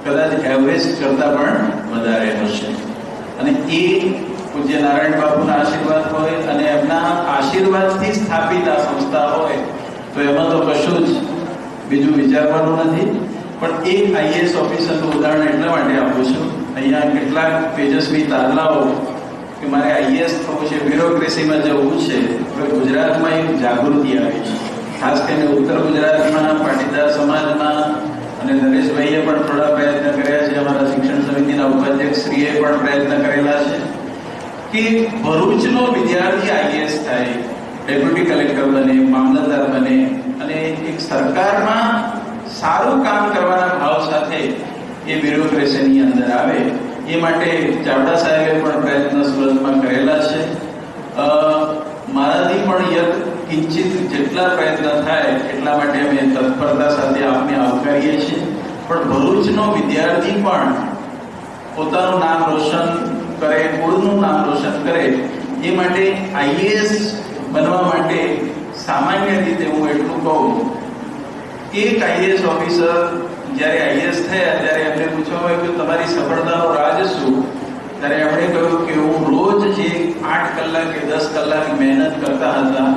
કદાચ એવરેજ કરતા પણ વધારે હશે. અને એ પૂજ્ય નારાયણ બાપુના આશીર્વાદ હોય અને એમના આશીર્વાદથી સ્થાપિત આ સંસ્થા હોય તો એમાં તો કશું જ બીજું વિચારવાનું નથી. પણ એક આઈએએસ ઓફિસરનું ઉદાહરણ એટલા માટે આપું છું. અહીંયા કેટલાક તેજસ્વી તારલાઓ કે મારે આઈએએસ થવું છે, બ્યુરોક્રેસીમાં જવું છે. હવે ગુજરાતમાં એક જાગૃતિ આવી છે, ખાસ કરીને ઉત્તર ગુજરાતમાં પાટીદાર સમાજમાં. અને નરેશભાઈએ પણ થોડા પ્રયત્ન કર્યા છે, અમારા શિક્ષણ સમિતિના ઉપાધ્યક્ષ શ્રીએ પણ પ્રયત્ન કરેલા છે કે ભરૂચનો વિદ્યાર્થી આઈએએસ થાય, ડેપ્યુટી કલેક્ટર બને, મામલતદાર બને અને એક સરકારમાં સારું કામ કરવાના ભાવ સાથે એ બ્યુરોક્રેસીની અંદર આવે. એ માટે ચાવડા સાહેબે પણ પ્રયત્ન સુરતમાં કરેલા છે. મારાથી પણ યત કિંચિત જેટલા પ્રયત્ન થાય એટલા માટે અમે તત્પરતા સાથે આપને આવકારીએ છીએ. પણ ભરૂચનો વિદ્યાર્થી પણ પોતાનું નામ રોશન કરે, કુળનું નામ રોશન કરે એ માટે આઈએએસ બનવા માટે સામાન્ય રીતે હું એટલું કહું કે એક આઈએએસ ઓફિસર જ્યારે આઈએએસ થયા ત્યારે એમને પૂછવામાં આવ્યું કે તમારી સફળતાનો રાજ શું? ત્યારે એમણે કહ્યું કે હું રોજ જે 8 કલાક કે 10 કલાક મહેનત કરતા હતા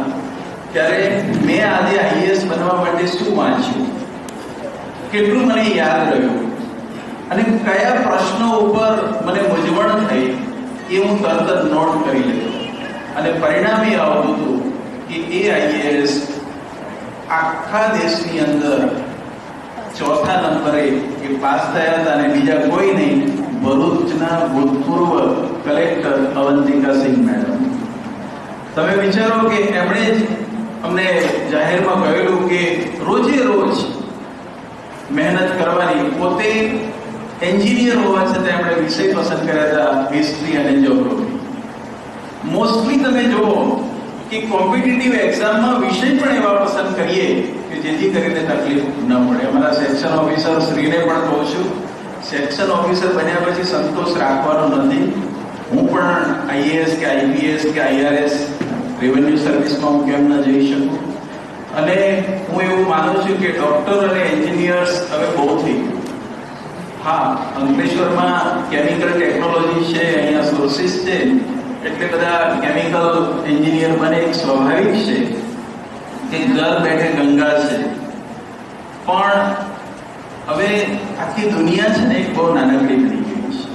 ત્યારે મેં આજે આઈએએસ બનવા માટે શું વાંચ્યું, કેટલું મને યાદ રહ્યું અને કયા પ્રશ્નો ઉપર મને મૂંઝવણ થઈ એ હું તરત જ નોટ કરી લેતો. અને પરિણામ એ આવતું હતું કે એ આઈએએસ આખા દેશની અંદર 4થા નંબરે એ પાસ થયા હતા. અને બીજા કોઈ નહીં, ભરૂચના ભૂતપૂર્વ કલેક્ટર અવંતિકાસિંહ મેડમ. તમે વિચારો કે એમણે જ અમને જાહેરમાં કહેલું કે રોજે રોજ મહેનત કરવાની. પોતે એન્જિનિયર હોવા છતાં એમણે વિષય પસંદ કર્યા હતા હિસ્ટ્રી અને જ્યોગ્રાફી. મોસ્ટલી તમે જુઓ કે કોમ્પિટિટિવ એક્ઝામમાં વિષય પણ એવા પસંદ કરીએ કે જેથી કરીને તકલીફ ન પડે. અમારા સેક્શન ઓફિસર શ્રીને પણ કહું છું, સેક્શન ઓફિસર બન્યા પછી સંતોષ રાખવાનો નથી. હું પણ આઈએએસ કે આઈપીએસ કે આઈઆરએસ રેવન્યુ સર્વિસમાં હું કેમ ન જઈ શકું. અને હું એવું માનું છું કે ડોક્ટર અને એન્જિનિયર્સ હવે બહુ થઈ ગયું. હા, અંકલેશ્વરમાં કેમિકલ ટેકનોલોજી છે, અહીંયા સોર્સિસ છે, એટલે બધા કેમિકલ એન્જિનિયર બને એક સ્વાભાવિક છે કે ઘર બેઠે ગંગા છે. પણ હવે આખી દુનિયા છે ને એક બહુ નાનકડી બની ગઈ છે.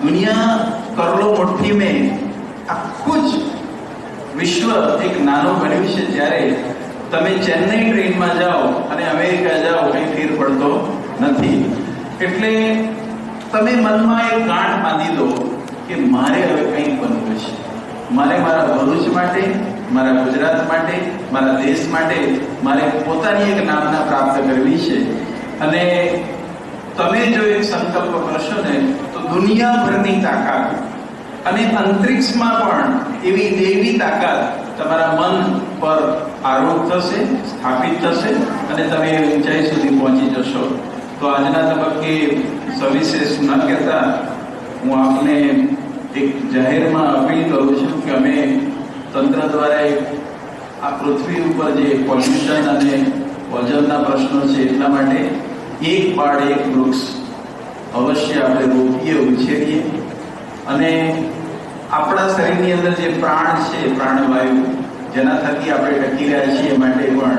દુનિયા કરોડો મુઠ્ઠી મેં આખું જ વિશ્વ એક નાનું બન્યું છે. જ્યારે તમે ચેન્નઈ ટ્રેનમાં જાઓ અને અમેરિકા જાઓ, કંઈ ફેર પડતો નથી. એટલે તમે મનમાં એક ગાંઠ બાંધી દો કે મારે હવે કંઈક બનવું છે. મારે મારા ભરૂચ માટે, મારા ગુજરાત માટે, મારા દેશ માટે મારે પોતાની એક નામના પ્રાપ્ત કરવી છે. અને તમે જો એક સંકલ્પ કરશો ને તો દુનિયાભરની તાકાત અને અંતરિક્ષમાં પણ એવી દેવી તાકાત તમારા મન પર આરોપ થશે, સ્થાપિત થશે અને તમે એ ઊંચાઈ સુધી પહોંચી જશો. તો આજના તબક્કે સવિશેષ ન કહેતા હું આપને એક જાહેરમાં અપીલ કરું છું કે અમે તંત્ર દ્વારા આ પૃથ્વી ઉપર જે પોલ્યુશન અને ઓઝોનના પ્રશ્નો છે એટલા માટે એક બાળ એક વૃક્ષ અવશ્ય આપણે રોપીએ, ઉછેરીએ. અને આપણા શરીરની અંદર જે પ્રાણ છે, પ્રાણવાયુ, જેના થકી આપણે ટકી રહ્યા છીએ, માટે પણ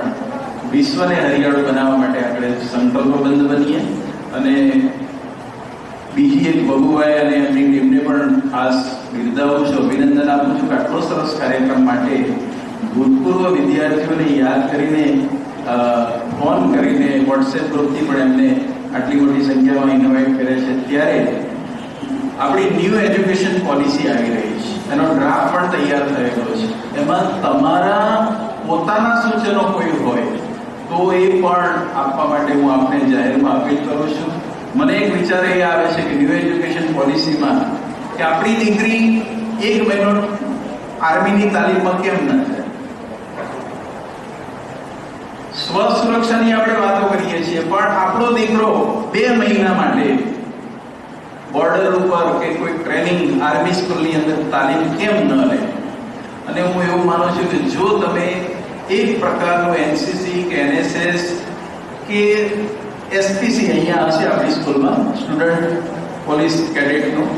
વિશ્વને હરિયાળું બનાવવા માટે આપણે સંકલ્પબદ્ધ બનીએ. અને બીજી એક બબુભાઈ અને એમની ટીમને પણ ખાસ બિરદાવું છું, અભિનંદન આપું છું કે આટલો સરસ કાર્યક્રમ માટે ભૂતપૂર્વ વિદ્યાર્થીઓને યાદ કરીને, ફોન કરીને, વોટ્સએપ ગ્રુપથી પણ એમને આટલી મોટી સંખ્યામાં ઇન્વાઇટ કર્યા છે. ત્યારે આપણી ન્યૂ એજ્યુકેશન પોલિસી આવી રહી છે, એનો ડ્રાફ્ટ પણ તૈયાર થયેલો છે. એમાં તમારા પોતાના સૂચનો કોઈ હોય તો એ પણ આપવા માટે હું આપને જાહેરમાં અપીલ કરું છું. મને એક વિચાર એ આવે છે કે ન્યૂ એજ્યુકેશન પોલિસીમાં કે આપણી દીકરી 1 મહિનો આર્મીની તાલીમમાં કેમ ન જાય? સ્વ સુરક્ષાની આપણે વાતો કરીએ છીએ, પણ આપણો દીકરો 2 મહિના માટે બોર્ડર ઉપર કે કોઈ ટ્રેનિંગ આર્મી સ્કૂલની અંદર તાલીમ કેમ ન લે? અને હું એવું માનું છું કે જો તમે એક પ્રકારનું એનસીસી કે એનએસએસ કે એસપીસી અહીંયા હશે આપણી સ્કૂલમાં, સ્ટુડન્ટ પોલીસ કેડેટનું,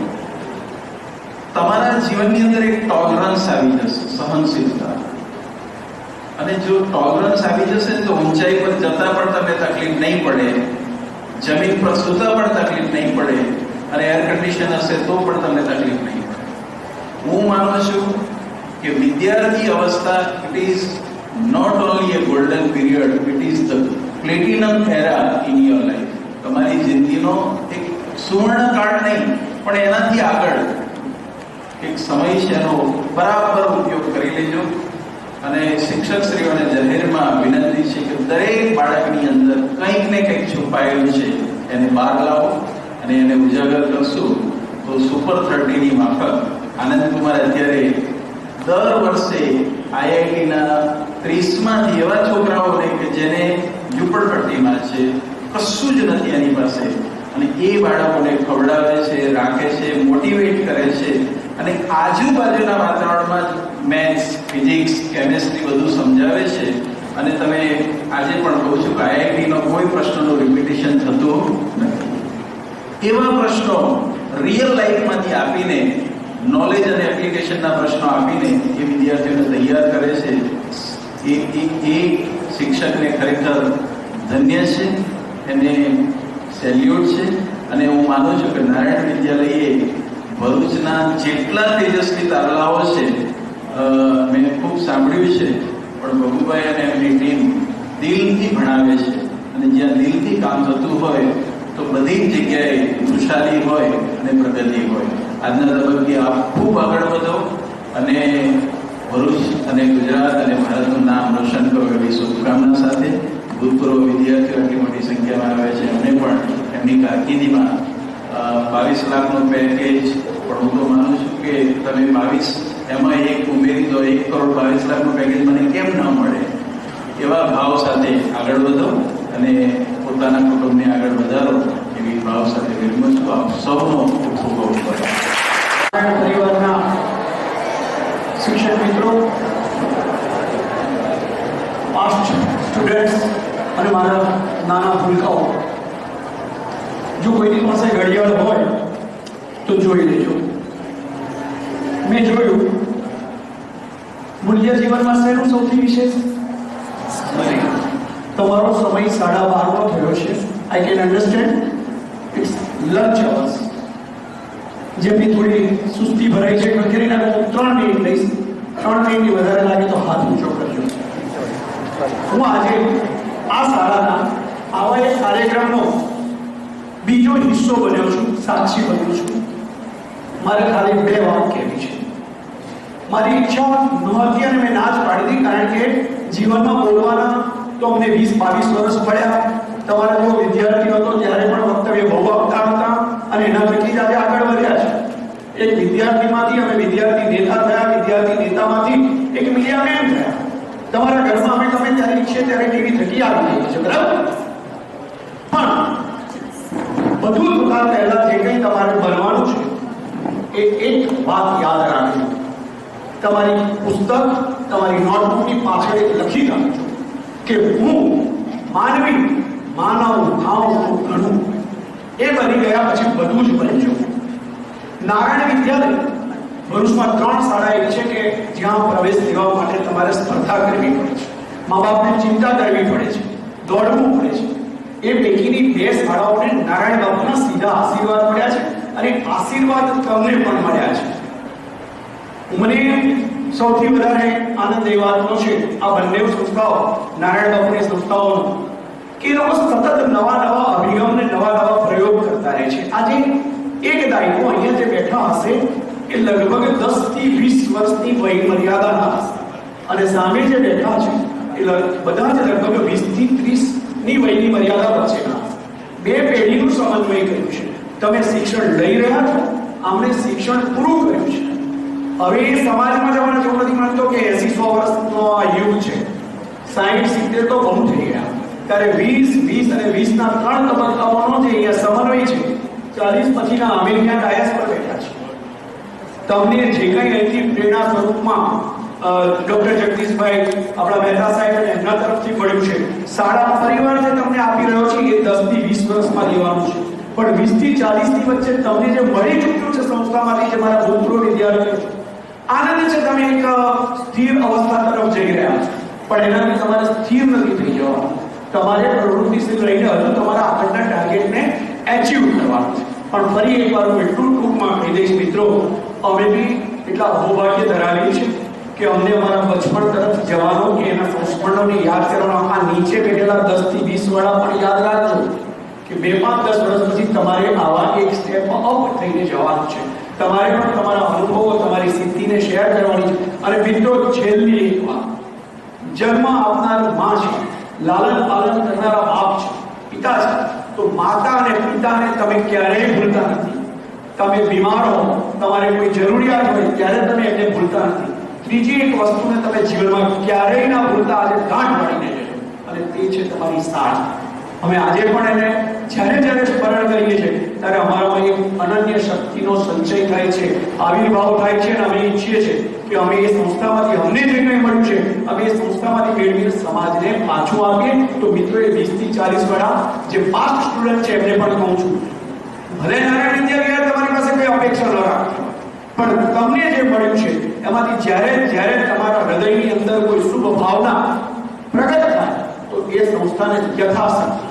તમારા જીવનની અંદર એક ટોલરન્સ આવી જશે, સહનશીલતા. અને જો ટોલરન્સ આવી જશે તો ઊંચાઈ પર જતા પણ તમને તકલીફ નહીં પડે, જમીન પર સૂતા પણ તકલીફ નહીં પડે, અને એર કન્ડિશન હશે તો પણ તમને તકલીફ નહીં પડે. હું માનું છું કે વિદ્યાર્થી અવસ્થા it is not only a golden period, it is the platinum era in your life. તમારી જિંદગીનો એક સુવર્ણકાળ નહીં પણ એનાથી આગળ એક સમય છે, એનો બરાબર ઉપયોગ કરી લેજો. અને શિક્ષકશ્રીઓને જાહેરમાં વિનંતી છે કે દરેક બાળકની અંદર કંઈક ને કંઈક છુપાયેલું છે, એને બહાર લાવો અને એને ઉજાગર કરશું તો સુપર 30ની માફક આનંદકુમાર અત્યારે દર વર્ષે આઈઆઈટીના 30માંથી એવા છોકરાઓને કે જેને ઝૂંપડપટ્ટીમાં છે, કશું જ નથી એની પાસે, અને એ બાળકોને ખવડાવે છે, રાખે છે, મોટિવેટ કરે છે. અને આજુબાજુના વાતાવરણમાં મેથ્સ, ફિઝિક્સ, કેમેસ્ટ્રી બધું સમજાવે છે. અને તમે આજે પણ કહું છું કે આઈઆઈટીનો કોઈ પ્રશ્નનું રિપીટેશન થતું નથી. એવા પ્રશ્નો રિયલ લાઈફમાંથી આપીને, નોલેજ અને એપ્લિકેશનના પ્રશ્નો આપીને એ વિદ્યાર્થીઓને તૈયાર કરે છે. એ શિક્ષકને ખરેખર ધન્ય છે, એને સેલ્યુટ છે. અને હું માનું છું કે નારાયણ વિદ્યાલયે ભરૂચના જેટલા તેજસ્વી તારલાઓ છે, મેં ખૂબ સાંભળ્યું છે, પણ બબુભાઈ અને એમની ટીમ દિલથી ભણાવે છે. અને જ્યાં દિલથી કામ થતું હોય તો બધી જ જગ્યાએ ખુશાલી હોય અને પ્રગતિ હોય. આજના તબક્કે આપ ખૂબ આગળ વધો અને ભરૂચ અને ગુજરાત અને ભારતનું નામ રોશન કરો એવી શુભકામના સાથે ભૂતપૂર્વ વિદ્યાર્થીઓ આટલી મોટી સંખ્યામાં આવે છે, એમને પણ એમની કારકિર્દીમાં 22 લાખનું પેકેજ, પણ હું તો માનું છું કે તમે 22 એમાં એક ઉમેરી દો, 1 કરોડ 22 લાખનું પેકેજ મને કેમ ના મળે, એવા ભાવ સાથે આગળ વધો અને પોતાના કુટુંબને આગળ વધારો એવી ભાવ સાથે વિનંતી છું. આપ સૌનો ખૂબ ખૂબ આભાર. પરિવારના શિક્ષક મિત્રો, પાસ્ટ સ્ટુડન્ટ્સ અને મારા નાના ભૂલકાઓ, જો કોઈની પાસે ઘડિયાળ હોય તો જોઈ લેજો. મેં જોયું મૂલ્ય જીવનમાં શેનું સૌથી વિશેષ? તમારો સમય 12:30નો થયો છે. I can understand it's lunch hours. જેમની થોડી સુસ્તી ભરાઈ છે કરીને હું 3 મિનિટ લઈશ. 3 મિનિટની વધારે લાગે તો હાથ ઊંચો કરજો. હું આજે આ શાળાના આવા એક કાર્યક્રમનો બીજો હિસ્સો બન્યો છું, સાક્ષી બન્યો છું. મારે ખાલી 2 વાત કહેવી છે. મારી ઈચ્છા નહોતી અને મેં ના જ પાડી દીધી, કારણ કે જીવનમાં બોલવાના તો અમને 20-22 વર્ષ પડ્યા. તમારા જો વિદ્યાર્થી હતો ત્યારે પણ વક્તવ્ય બહુ આપતા હતા અને એના થકી જ આજે આગળ વધ્યા છે. એક વિદ્યાર્થીમાંથી અમે વિદ્યાર્થી નેતા થયા, વિદ્યાર્થી નેતામાંથી એક મીડિયામેન થયા. તમારા ઘરમાં અમે તમે ત્યારે ઈચ્છે ત્યારે ટીવી થકી આવી જઈએ છે, બરાબર? પણ બધું થતા પહેલા જે કંઈ તમારે બનવાનું છે એ એક વાત યાદ રાખજો. તમારી પુસ્તક, તમારી નોટબુકની પાછળ એક લખી રાખજો કે હું માનવી, માનવ, ભાવ, ઘણું. એ બની ગયા પછી બધું જ બનજો. નારાયણ વિદ્યાલય ભરૂચમાં 3 શાળા એવી છે કે જ્યાં પ્રવેશ લેવા માટે તમારે સ્પર્ધા કરવી પડે છે, મા બાપને ચિંતા કરવી પડે છે, દોડવું પડે છે. એ પૈકીની 2 શાળાઓને નારાયણ બાપુના સીધા આશીર્વાદ મળ્યા છે અને આશીર્વાદ તમને પણ મળ્યા છે. મને સૌથી વધારે આનંદ એ વાતનો છે આ બંને સંસ્થાઓ, નારાયણ બાપુની સંસ્થાઓનો, કે એ લોકો સતત નવા અભિગમ ને નવા પ્રયોગ કરતા રહે છે. આજે એક દાયકો અહીંયા જે બેઠા હશે એ લગભગ 10 થી 20 વર્ષની વય મર્યાદાના હશે અને સામે જે બેઠા છે એ બધા જ લગભગ 20 થી 30 ની વયની મર્યાદા વચ્ચેના હશે. 2 પેઢીનું સમન્વય કર્યું છે. તમે શિક્ષણ લઈ રહ્યા છો, આમણે શિક્ષણ પૂરું કર્યું છે. હવે એ સમાજમાં જવાના જો નથી માનતો કે 80-100 વર્ષનો આ યુગ છે, 60-70 તો બહુ થઈ ગયા. ત્યારે 20 અને 20ના 3 તબક્કાઓનો જે અહીંયા સમન્વય છે, 40 પછીના અમે ત્યાં ડાયસ પર બેઠા છે. તમને જે કંઈ અહીંથી પ્રેરણા સ્વરૂપમાં ડોક્ટર જગદીશભાઈ, આપણા મહેતા સાહેબ અને એમના તરફથી મળ્યું છે, શાળા પરિવાર જે તમને આપી રહ્યો છે એ 10 થી 20 વર્ષમાં લેવાનું છે. પણ 20 થી 40 ની વચ્ચે તમને જે મળી ચૂક્યું છે સંસ્થામાંથી, જે મારા ભૂતપૂર્વ વિદ્યાર્થીઓ છે, આનંદ છે. તમે એક સ્થિર અવસ્થા તરફ જઈ રહ્યા છો, પણ એનાથી તમારે સ્થિર નથી થઈ જવાનું. તમારે પ્રવૃત્તિશીલ રહીને હજુ તમારા આગળના ટાર્ગેટને એચીવ કરવાનું છે. પણ ફરી એકવાર હું એટલું ટૂંકમાં કહી દઈશ મિત્રો, અમે બી એટલા અહોભાગ્ય ધરાવીએ છીએ કે અમને અમારા બચપણ તરફ જવાનો કે એના સંસ્મરણોને યાદ કરવાનો. આ નીચે બેઠેલા 10 થી 20 વાળા પણ યાદ રાખજો કે 2-5-10 વર્ષ પછી તમારે આવા એક સ્ટેપ અપ થઈને જવાનું છે. તમારે પણ તમારા અનુભવો, તમારી સિદ્ધિને શેર કરવાની છે. અને મિત્રો, છેલ્લી એક વાત, જન્મ આપનાર માં છે, લાલન પાલન કરનારા બાપ છે, પિતા છે, તો માતા અને પિતાને તમે ક્યારેય ભૂલતા નથી. તમે બીમાર હો, તમારે કોઈ જરૂરિયાત હોય ત્યારે તમે એમને ભૂલતા નથી. ત્રીજી એક વસ્તુને તમે જીવનમાં ક્યારેય ના ભૂલતા, આજે ગાંઠ પાડીને જજો, અને તે છે તમારી સાથ. અમે આજે પણ એને જ્યારે સ્મરણ કરીએ છીએ ત્યારે અમારામાં એક અનન્ય શક્તિનો સંચય થાય છે, આવિર્ભાવ થાય છે. અને અમે ઈચ્છીએ છીએ કે અમે એ સંસ્થામાંથી અમને જે કંઈ મળ્યું છે અમે એ સંસ્થામાંથી મેળવીને સમાજને પાછું આપીએ. તો મિત્રો, એ 20 થી 40 વાળા જે પાસ્ટ સ્ટુડન્ટ છે એમને પણ કહું છું, ભલે નારાયણ વિદ્યાલય તમારી પાસે કોઈ અપેક્ષા ન રાખજો, પણ તમને જે મળ્યું છે એમાંથી જ્યારે તમારા હૃદયની અંદર કોઈ શુભ ભાવના પ્રગટ થાય તો એ સંસ્થાને યથાશક્તિ,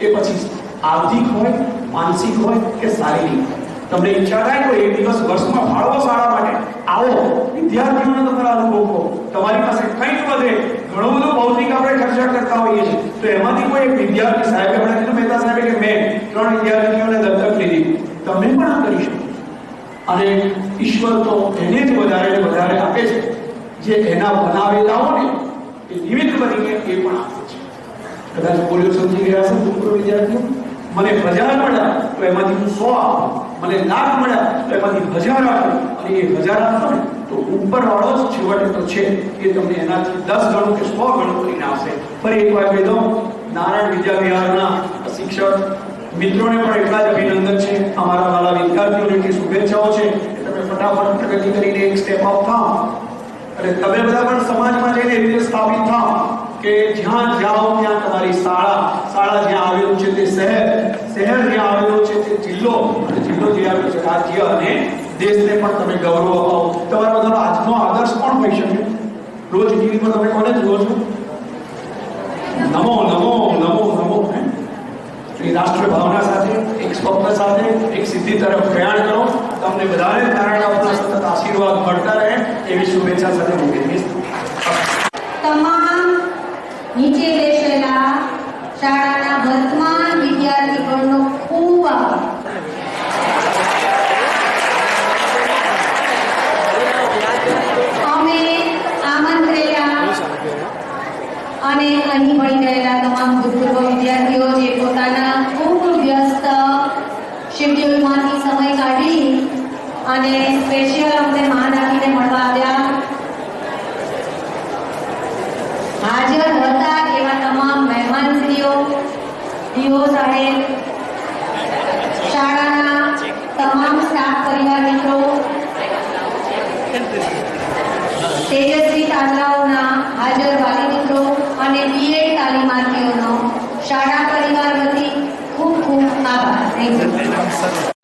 એ પછી આર્થિક હોય, માનસિક હોય કે શારીરિક, તમને ઈચ્છા થાય તો એક દિવસ વર્ષમાં ફાળવો શાળા માટે આવો, વિદ્યાર્થીઓને તમારા અનુભવ કહો. તમારી પાસે કંઈક વધે, ઘણું બધું ભૌતિક આપણે ખર્ચા કરતા હોઈએ છીએ, તો એમાંથી કોઈ એક વિદ્યાર્થી, સાહેબે આપણે કીધું, મહેતા સાહેબે કે મેં 3 વિદ્યાર્થીઓને દત્તક લીધી, તમે પણ આ કરી શકો. અને ઈશ્વર તો એને જ વધારે આપે છે જે એના બનાવેલાઓને એ નિમિત્ત બનીને એ પણ આપે છે. કદાચ બોલ્યો સમજી ગયા છે ભૂતપૂર્વ વિદ્યાર્થીઓ, મને પ્રજા મળ્યા તો એમાંથી હું 100 આપું, મને લાખ મળ્યા તો એમાંથી 1000 આપું, અને એ 1000 આપો ને તો ઉપરવાળો જ છેવટે તો છે એ તમને એનાથી 10 ગણું કે 100 ગણું કરીને આવશે. ફરી એકવાર કહી દઉં, નારાયણ વિદ્યા વિહારના શિક્ષક મિત્રોને પણ એટલા જ અભિનંદન છે, અમારા વાલા વિદ્યાર્થીઓને એટલી શુભેચ્છાઓ છે કે તમે ફટાફટ પ્રગતિ કરીને એક સ્ટેપ અપ થાઓ અને તમે બધા પણ સમાજમાં જઈને એવી રીતે સ્થાપિત થાઓ કે જ્યાં જાઓ ત્યાં તમારી શાળા જ્યાં આવેલું છે તે શહેર જ્યાં આવેલું છે તે જિલ્લો અને જિલ્લો જે આવેલું છે રાજ્ય અને દેશને પણ તમે ગૌરવ અપાવો. તમારા બધાનો આજનો આદર્શ પણ હોઈ શકે. રોજ ટીવીમાં તમે કોને જુઓ છો? નમો નમો નમો નમો. એ રાષ્ટ્ર ભાવના સાથે, એક સ્વપ્ન સાથે, એક સિદ્ધિ તરફ પ્રયાણ કરો. તમને બધાને નારાયણના સતત આશીર્વાદ મળતા રહે એવી શુભેચ્છા સાથે હું કહીશ. તમામ નીચે બેસેલા શાળાના વર્તમાન વિદ્યાર્થીગણનો ખૂબ આભાર. અમે આમંત્રેલા અને અહીં ભણી રહેલા તમામ ભૂતપૂર્વ વિદ્યાર્થીઓ જે પોતાના ખૂબ વ્યસ્ત શેડ્યુલમાંથી સમય કાઢી અને સ્પેશિયલ અમને માન આપીને મળવા આવ્યા, હાજર હતા એવા તમામ મહેમાનશ્રીઓ, ડીઓ સાહેબ, શાળાના તમામ સ્ટાફ પરિવાર મિત્રો, તેજસ્વી તાલાઓના હાજર વાલી મિત્રો અને બીએડ તાલીમાર્થીઓનો શાળા પરિવાર વતી ખૂબ ખૂબ આભાર. Thank you.